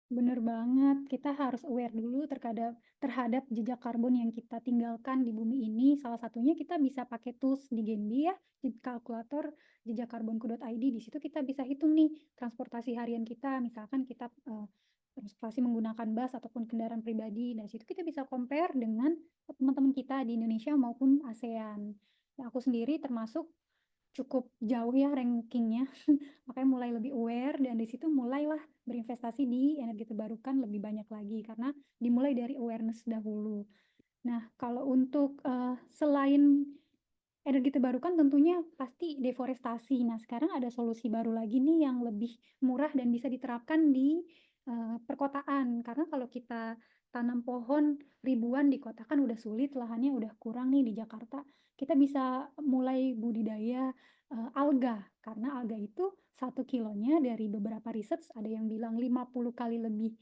Speaker 3: Bener banget, kita harus aware dulu terhadap jejak karbon yang kita tinggalkan di bumi ini. Salah satunya kita bisa pakai tools di Genbi ya, di kalkulator jejakkarbonku.id. Di situ kita bisa hitung nih transportasi harian kita, misalkan kita transportasi menggunakan bus ataupun kendaraan pribadi. Dari situ kita bisa compare dengan teman-teman kita di Indonesia maupun ASEAN. Nah, aku sendiri termasuk cukup jauh ya rankingnya, makanya mulai lebih aware dan di situ mulailah berinvestasi di energi terbarukan lebih banyak lagi karena dimulai dari awareness dahulu. Nah, kalau untuk selain energi terbarukan tentunya pasti deforestasi. Nah, sekarang ada solusi baru lagi nih yang lebih murah dan bisa diterapkan di perkotaan. Karena kalau kita tanam pohon ribuan di kota kan udah sulit, lahannya udah kurang nih di Jakarta. Kita bisa mulai budidaya alga, karena alga itu 1 kilonya dari beberapa riset ada yang bilang 50 kali lebih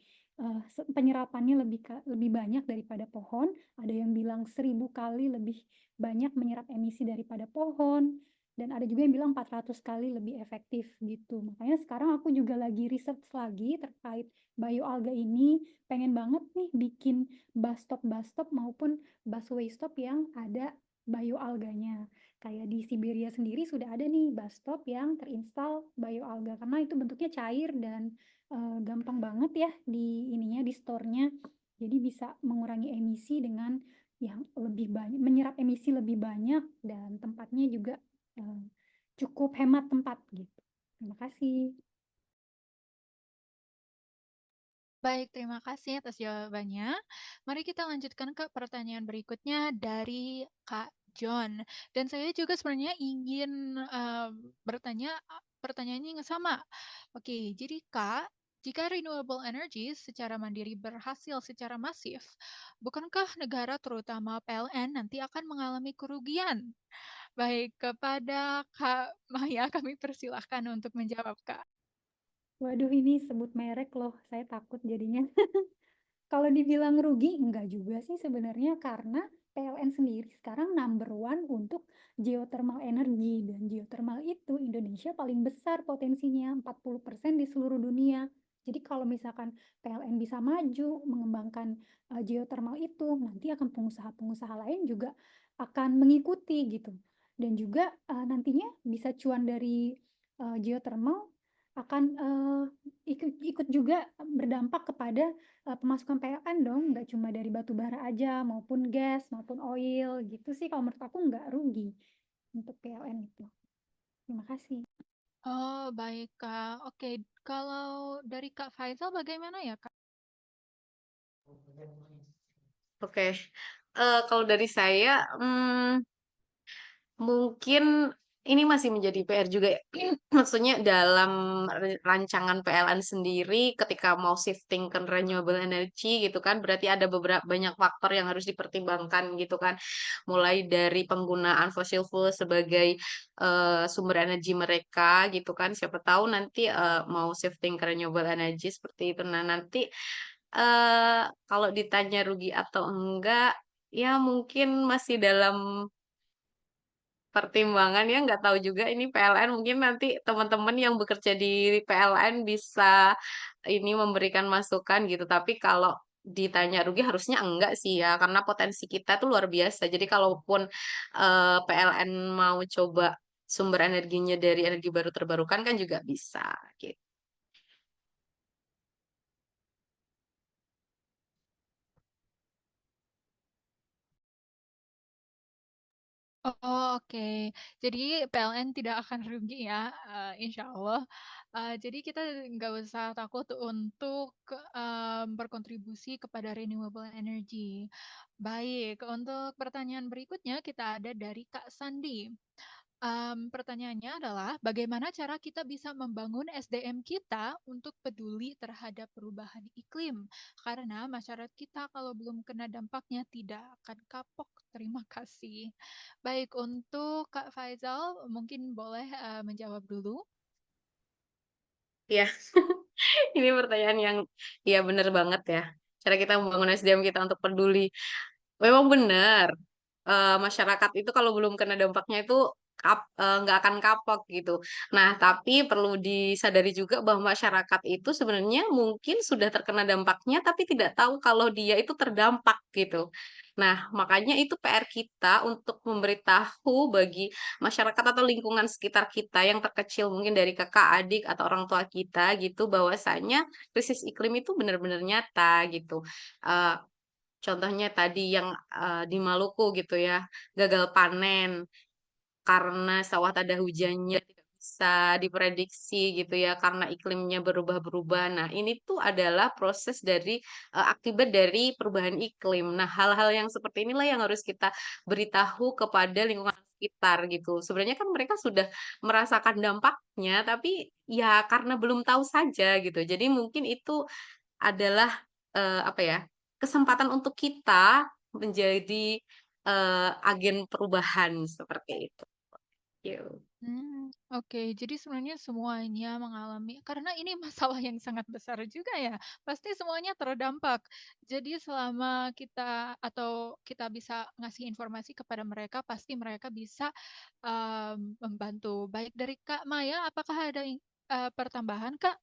Speaker 3: penyerapannya lebih banyak daripada pohon, ada yang bilang 1000 kali lebih banyak menyerap emisi daripada pohon, dan ada juga yang bilang 400 kali lebih efektif gitu. Makanya sekarang aku juga lagi riset lagi terkait bioalga ini, pengen banget nih bikin bus stop maupun busway stop yang ada bioalganya. Kayak di Siberia sendiri sudah ada nih bus stop yang terinstall bioalga karena itu bentuknya cair dan gampang banget ya di ininya di store-nya. Jadi bisa mengurangi emisi dengan yang lebih banyak, menyerap emisi lebih banyak dan tempatnya juga cukup hemat tempat gitu. Terima kasih.
Speaker 1: Baik, terima kasih atas jawabannya. Mari kita lanjutkan ke pertanyaan berikutnya dari Kak John. Dan saya juga sebenarnya ingin bertanya pertanyaannya yang sama. Oke, jadi Kak, jika renewable energy secara mandiri berhasil secara masif, bukankah negara terutama PLN nanti akan mengalami kerugian? Baik, kepada Kak Maya kami persilahkan untuk menjawab, Kak.
Speaker 3: Waduh, ini sebut merek loh, saya takut jadinya. Kalau dibilang rugi, enggak juga sih sebenarnya karena PLN sendiri sekarang number one untuk geothermal energy dan geothermal itu Indonesia paling besar potensinya 40% di seluruh dunia. Jadi kalau misalkan PLN bisa maju mengembangkan geothermal itu, nanti akan pengusaha-pengusaha lain juga akan mengikuti gitu. Dan juga nantinya bisa cuan dari geothermal akan ikut juga berdampak kepada pemasukan PLN dong, nggak cuma dari batu bara aja, maupun gas, maupun oil, gitu sih kalau menurut aku nggak rugi untuk PLN itu. Terima kasih.
Speaker 1: Oh, baik, Kak. Oke, kalau dari Kak Faisal bagaimana ya, Kak?
Speaker 4: Oke, kalau dari saya, mungkin ini masih menjadi PR juga ya. Maksudnya dalam rancangan PLN sendiri ketika mau shifting ke renewable energy gitu kan, berarti ada banyak faktor yang harus dipertimbangkan gitu kan. Mulai dari penggunaan fossil fuel sebagai, sumber energi mereka gitu kan, siapa tahu nanti, mau shifting ke renewable energy seperti itu. Nah nanti, kalau ditanya rugi atau enggak, ya mungkin masih dalam pertimbangan ya, nggak tahu juga ini PLN, mungkin nanti teman-teman yang bekerja di PLN bisa ini memberikan masukan gitu. Tapi kalau ditanya rugi harusnya enggak sih ya, karena potensi kita tuh luar biasa. Jadi kalaupun, PLN mau coba sumber energinya dari energi baru terbarukan kan juga bisa, gitu.
Speaker 1: Oh, oke. Jadi PLN tidak akan rugi ya, insya Allah. Jadi kita nggak usah takut untuk, berkontribusi kepada renewable energy. Baik, untuk pertanyaan berikutnya kita ada dari Kak Sandi. Pertanyaannya adalah, bagaimana cara kita bisa membangun SDM kita untuk peduli terhadap perubahan iklim? Karena masyarakat kita kalau belum kena dampaknya tidak akan kapok. Terima kasih. Baik, untuk Kak Faisal mungkin boleh menjawab dulu.
Speaker 4: Iya, ini pertanyaan yang ya bener banget ya. Cara kita membangun SDM kita untuk peduli. Memang benar, masyarakat itu kalau belum kena dampaknya itu nggak akan kapok gitu. Nah, tapi perlu disadari juga bahwa masyarakat itu sebenarnya mungkin sudah terkena dampaknya, tapi tidak tahu kalau dia itu terdampak gitu. Nah, makanya itu PR kita untuk memberitahu bagi masyarakat atau lingkungan sekitar kita yang terkecil, mungkin dari kakak, adik, atau orang tua kita gitu, bahwasanya krisis iklim itu benar-benar nyata gitu. Eee Contohnya tadi yang, di Maluku gitu ya, gagal panen karena sawah tak ada hujannya, tidak bisa diprediksi gitu ya, karena iklimnya berubah-berubah. Nah, ini tuh adalah proses dari, akibat dari perubahan iklim. Nah, hal-hal yang seperti inilah yang harus kita beritahu kepada lingkungan sekitar gitu. Sebenarnya kan mereka sudah merasakan dampaknya, tapi ya karena belum tahu saja gitu. Jadi mungkin itu adalah, apa ya, kesempatan untuk kita menjadi, agen perubahan seperti itu. Gitu.
Speaker 1: Oke. Jadi sebenarnya semuanya mengalami karena ini masalah yang sangat besar juga ya, pasti semuanya terdampak. Jadi selama kita atau kita bisa ngasih informasi kepada mereka, pasti mereka bisa, membantu. Baik dari Kak Maya, apakah ada pertambahan, Kak?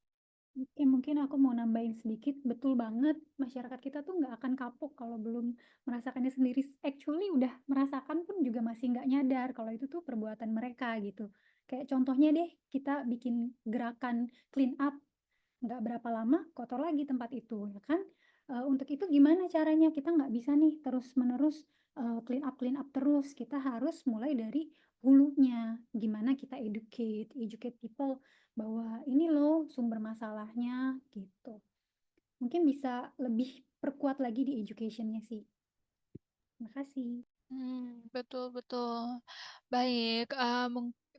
Speaker 3: Oke, mungkin aku mau nambahin sedikit, betul banget, masyarakat kita tuh nggak akan kapok kalau belum merasakannya sendiri. Actually udah merasakan pun juga masih nggak nyadar kalau itu tuh perbuatan mereka gitu. Kayak contohnya deh, kita bikin gerakan clean up, nggak berapa lama kotor lagi tempat itu, ya kan? Untuk itu gimana caranya? Kita nggak bisa nih terus-menerus clean up terus. Kita harus mulai dari hulunya. Gimana kita educate people bahwa ini loh sumber masalahnya gitu. Mungkin bisa lebih perkuat lagi di education-nya sih. Terima kasih.
Speaker 1: Betul betul. Baik,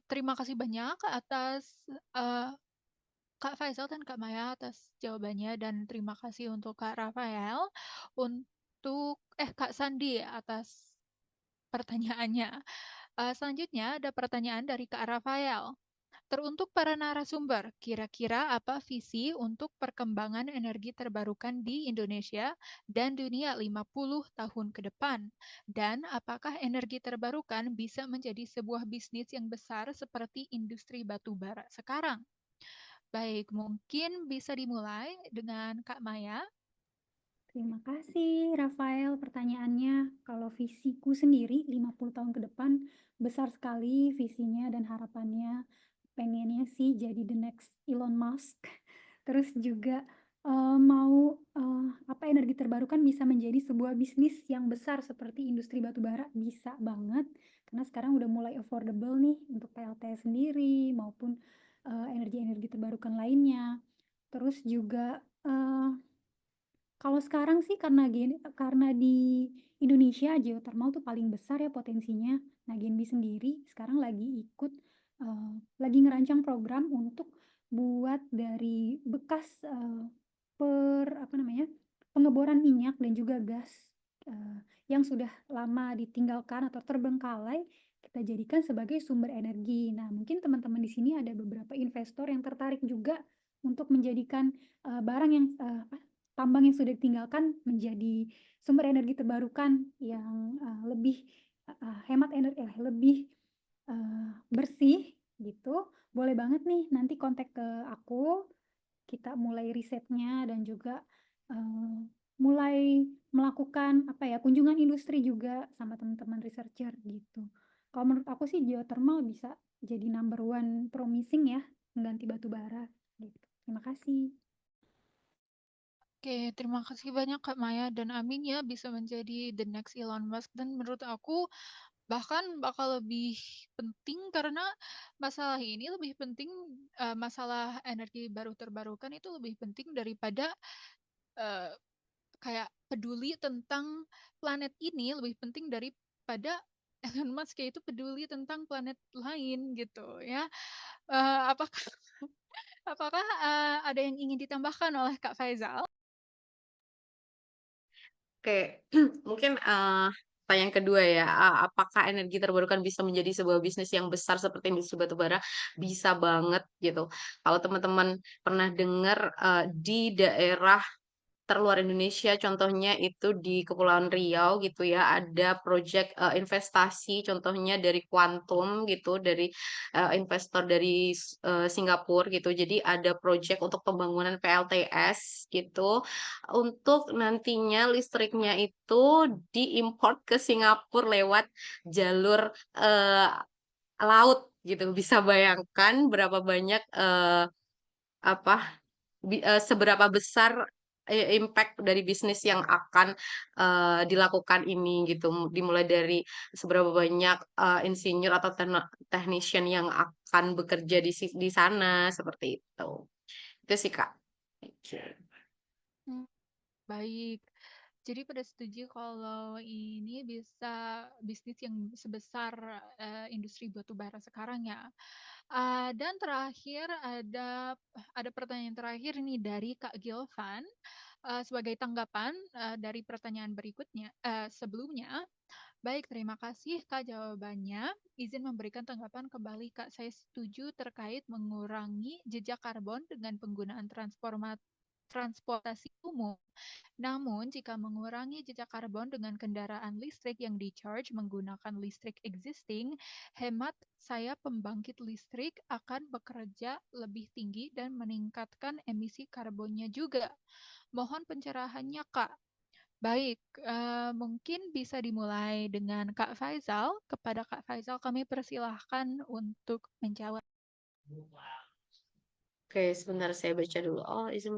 Speaker 1: terima kasih banyak atas, Kak Faisal dan Kak Maya atas jawabannya dan terima kasih untuk Kak Rafael Kak Sandi atas pertanyaannya. Selanjutnya ada pertanyaan dari Kak Rafael. Teruntuk para narasumber, kira-kira apa visi untuk perkembangan energi terbarukan di Indonesia dan dunia 50 tahun ke depan? Dan apakah energi terbarukan bisa menjadi sebuah bisnis yang besar seperti industri batu bara sekarang? Baik, mungkin bisa dimulai dengan Kak Maya.
Speaker 3: Terima kasih Rafael pertanyaannya. Kalau visiku sendiri 50 tahun ke depan besar sekali visinya dan harapannya. Pengennya sih jadi the next Elon Musk. Terus juga mau apa energi terbarukan bisa menjadi sebuah bisnis yang besar seperti industri batu bara bisa banget karena sekarang udah mulai affordable nih untuk PLT sendiri maupun energi-energi terbarukan lainnya. Terus juga kalau sekarang sih karena di Indonesia geothermal tuh paling besar ya potensinya. Nah, Genbi sendiri sekarang lagi ngerancang program untuk buat dari bekas, pengeboran minyak dan juga gas, yang sudah lama ditinggalkan atau terbengkalai, kita jadikan sebagai sumber energi. Nah, mungkin teman-teman di sini ada beberapa investor yang tertarik juga untuk menjadikan, barang yang, tambang yang sudah ditinggalkan menjadi sumber energi terbarukan yang, lebih, bersih gitu. Boleh banget nih nanti kontak ke aku, kita mulai risetnya dan juga, mulai melakukan kunjungan industri juga sama teman-teman researcher gitu. Kalau menurut aku sih geothermal bisa jadi number one promising ya, mengganti batu bara gitu. Terima kasih.
Speaker 1: Oke, terima kasih banyak Kak Maya dan amin ya bisa menjadi the next Elon Musk dan menurut aku bahkan bakal lebih penting karena masalah ini lebih penting masalah energi baru terbarukan itu lebih penting daripada eh, kayak peduli tentang planet ini lebih penting daripada Elon Musk itu peduli tentang planet lain gitu ya. Apakah apakah ada yang ingin ditambahkan oleh Kak Faisal?
Speaker 4: Oke, mungkin pertanyaan kedua ya, apakah energi terbarukan bisa menjadi sebuah bisnis yang besar seperti industri batubara? Bisa banget gitu. Kalau teman-teman pernah dengar di daerah terluar Indonesia, contohnya itu di Kepulauan Riau gitu ya, ada proyek investasi contohnya dari Quantum gitu, dari investor dari Singapura gitu. Jadi ada proyek untuk pembangunan PLTS gitu, untuk nantinya listriknya itu diimport ke Singapura lewat jalur eh, laut gitu. Bisa bayangkan berapa banyak apa seberapa besar impact dari bisnis yang akan dilakukan ini gitu. Dimulai dari seberapa banyak insinyur atau technician yang akan bekerja di sana seperti itu. Itu sih Kak. Oke.
Speaker 1: Hmm, baik. Jadi pada setuju kalau ini bisa bisnis yang sebesar industri batubara sekarang ya. Dan terakhir ada pertanyaan terakhir nih dari Kak Gilvan sebagai tanggapan dari pertanyaan berikutnya sebelumnya. Baik, terima kasih Kak jawabannya. Izin memberikan tanggapan kembali Kak. Saya setuju terkait mengurangi jejak karbon dengan penggunaan transportasi umum. Namun, jika mengurangi jejak karbon dengan kendaraan listrik yang di-charge menggunakan listrik existing, hemat saya pembangkit listrik akan bekerja lebih tinggi dan meningkatkan emisi karbonnya juga. Mohon pencerahannya, Kak. Baik, mungkin bisa dimulai dengan Kak Faisal. Kepada Kak Faisal, kami persilahkan untuk menjawab.
Speaker 4: Oke, sebentar saya baca dulu. Oh, izin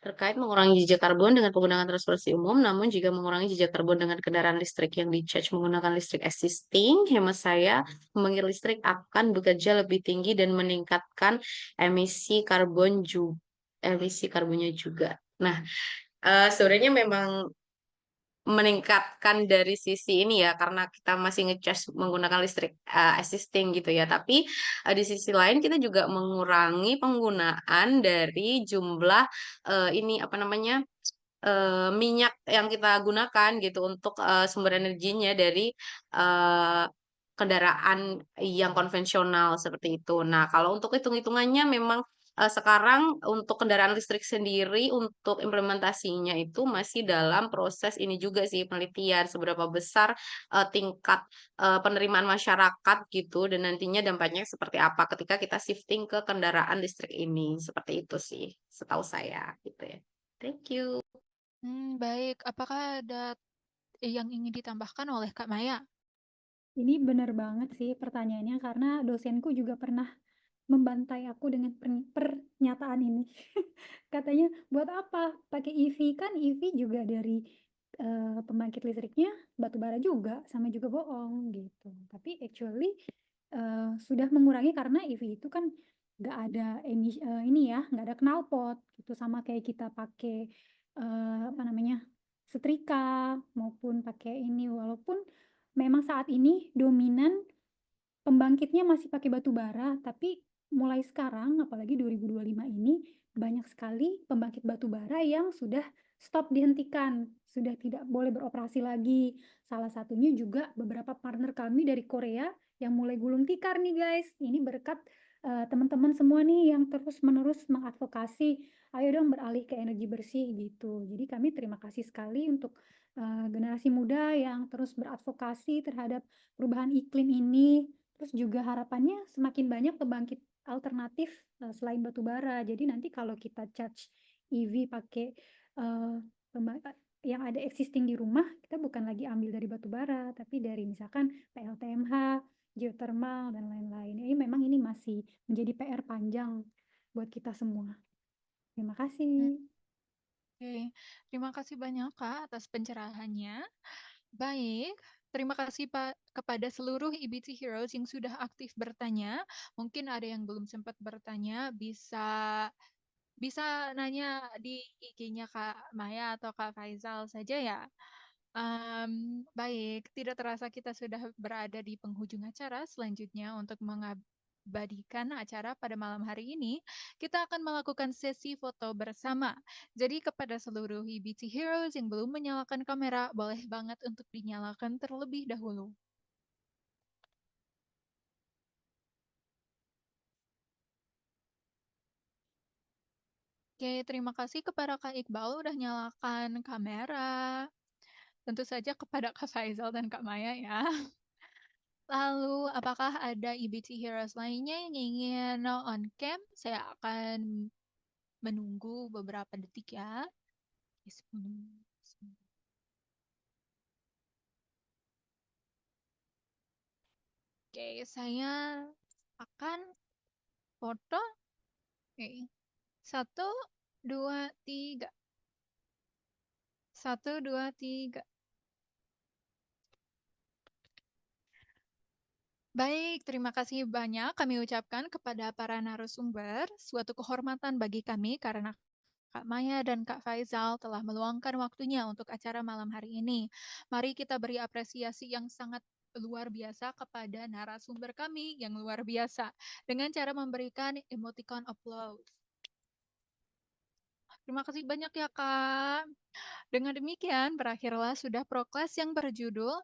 Speaker 4: terkait mengurangi jejak karbon dengan penggunaan transportasi umum, namun jika mengurangi jejak karbon dengan kendaraan listrik yang di-charge menggunakan listrik existing, hemat saya, pembangkit listrik akan bekerja lebih tinggi dan meningkatkan emisi karbonnya juga. Nah, sebenarnya memang meningkatkan dari sisi ini ya karena kita masih ngecas menggunakan listrik existing gitu ya, tapi di sisi lain kita juga mengurangi penggunaan dari jumlah ini apa namanya minyak yang kita gunakan gitu untuk sumber energinya dari kendaraan yang konvensional seperti itu. Nah, kalau untuk hitung-hitungannya memang sekarang untuk kendaraan listrik sendiri untuk implementasinya itu masih dalam proses ini juga sih penelitian seberapa besar tingkat penerimaan masyarakat gitu dan nantinya dampaknya seperti apa ketika kita shifting ke kendaraan listrik ini. Seperti itu sih setahu saya gitu ya. Thank you.
Speaker 1: Baik. Apakah ada yang ingin ditambahkan oleh Kak Maya?
Speaker 3: Ini benar banget sih pertanyaannya karena dosenku juga pernah membantai aku dengan pernyataan ini. Katanya, "Buat apa pakai EV? Kan EV juga dari, pembangkit listriknya batu bara juga, sama juga bohong," gitu. Tapi actually, sudah mengurangi karena EV itu kan nggak ada ini ya, nggak ada knalpot gitu, sama kayak kita pakai, apa namanya, setrika maupun pakai ini. Walaupun memang saat ini dominan pembangkitnya masih pakai batu bara, tapi mulai sekarang, apalagi 2025 ini, banyak sekali pembangkit batu bara yang sudah stop dihentikan, sudah tidak boleh beroperasi lagi. Salah satunya juga beberapa partner kami dari Korea yang mulai gulung tikar nih guys. Ini berkat teman-teman semua nih yang terus-menerus mengadvokasi, ayo dong beralih ke energi bersih gitu. Jadi kami terima kasih sekali untuk generasi muda yang terus beradvokasi terhadap perubahan iklim ini. Terus juga harapannya semakin banyak pembangkit alternatif, selain batu bara. Jadi nanti kalau kita charge EV pakai, eee, yang ada existing di rumah, kita bukan lagi ambil dari batu bara, tapi dari misalkan PLTMH, geothermal, dan lain-lain. Jadi memang ini masih menjadi PR panjang buat kita semua. Terima
Speaker 1: Hmm,
Speaker 3: kasih.
Speaker 1: Oke. Terima kasih banyak, Kak, atas pencerahannya. Baik, terima kasih Pak kepada seluruh EBT Heroes yang sudah aktif bertanya. Mungkin ada yang belum sempat bertanya, bisa bisa nanya di IG-nya Kak Maya atau Kak Faisal saja ya. Baik, tidak terasa kita sudah berada di penghujung acara. Selanjutnya untuk mengabadikan acara pada malam hari ini, kita akan melakukan sesi foto bersama. Jadi kepada seluruh EBT Heroes yang belum menyalakan kamera, boleh banget untuk dinyalakan terlebih dahulu. Oke, terima kasih kepada Kak Iqbal udah nyalakan kamera. Tentu saja kepada Kak Faisal dan Kak Maya ya. Lalu, apakah ada EBT Heroes lainnya yang ingin on cam? Saya akan menunggu beberapa detik ya. Oke, 10. Oke, saya akan foto. Oke, 1, 2, 3. 1, 2, 3. Baik, terima kasih banyak kami ucapkan kepada para narasumber. Suatu kehormatan bagi kami karena Kak Maya dan Kak Faisal telah meluangkan waktunya untuk acara malam hari ini. Mari kita beri apresiasi yang sangat luar biasa kepada narasumber kami yang luar biasa dengan cara memberikan emoticon applause. Terima kasih banyak ya, Kak. Dengan demikian, berakhirlah sudah proklas yang berjudul,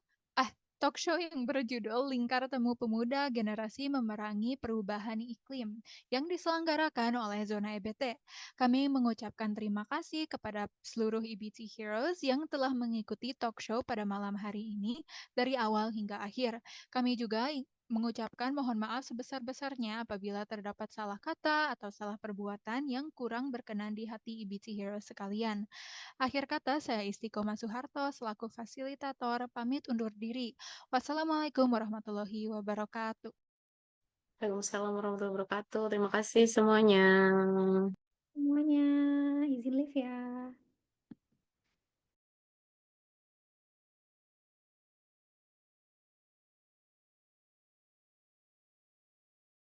Speaker 1: talk show yang berjudul Lingkar Temu Pemuda Generasi Memerangi Perubahan Iklim yang diselenggarakan oleh Zona EBT. Kami mengucapkan terima kasih kepada seluruh EBT Heroes yang telah mengikuti talk show pada malam hari ini dari awal hingga akhir. Kami juga mengucapkan mohon maaf sebesar-besarnya apabila terdapat salah kata atau salah perbuatan yang kurang berkenan di hati EBT Heroes sekalian. Akhir kata, saya Istiqomah Soeharto selaku fasilitator pamit undur diri. Wassalamualaikum warahmatullahi wabarakatuh.
Speaker 4: Waalaikumsalam warahmatullahi wabarakatuh. Terima kasih semuanya.
Speaker 3: Semuanya.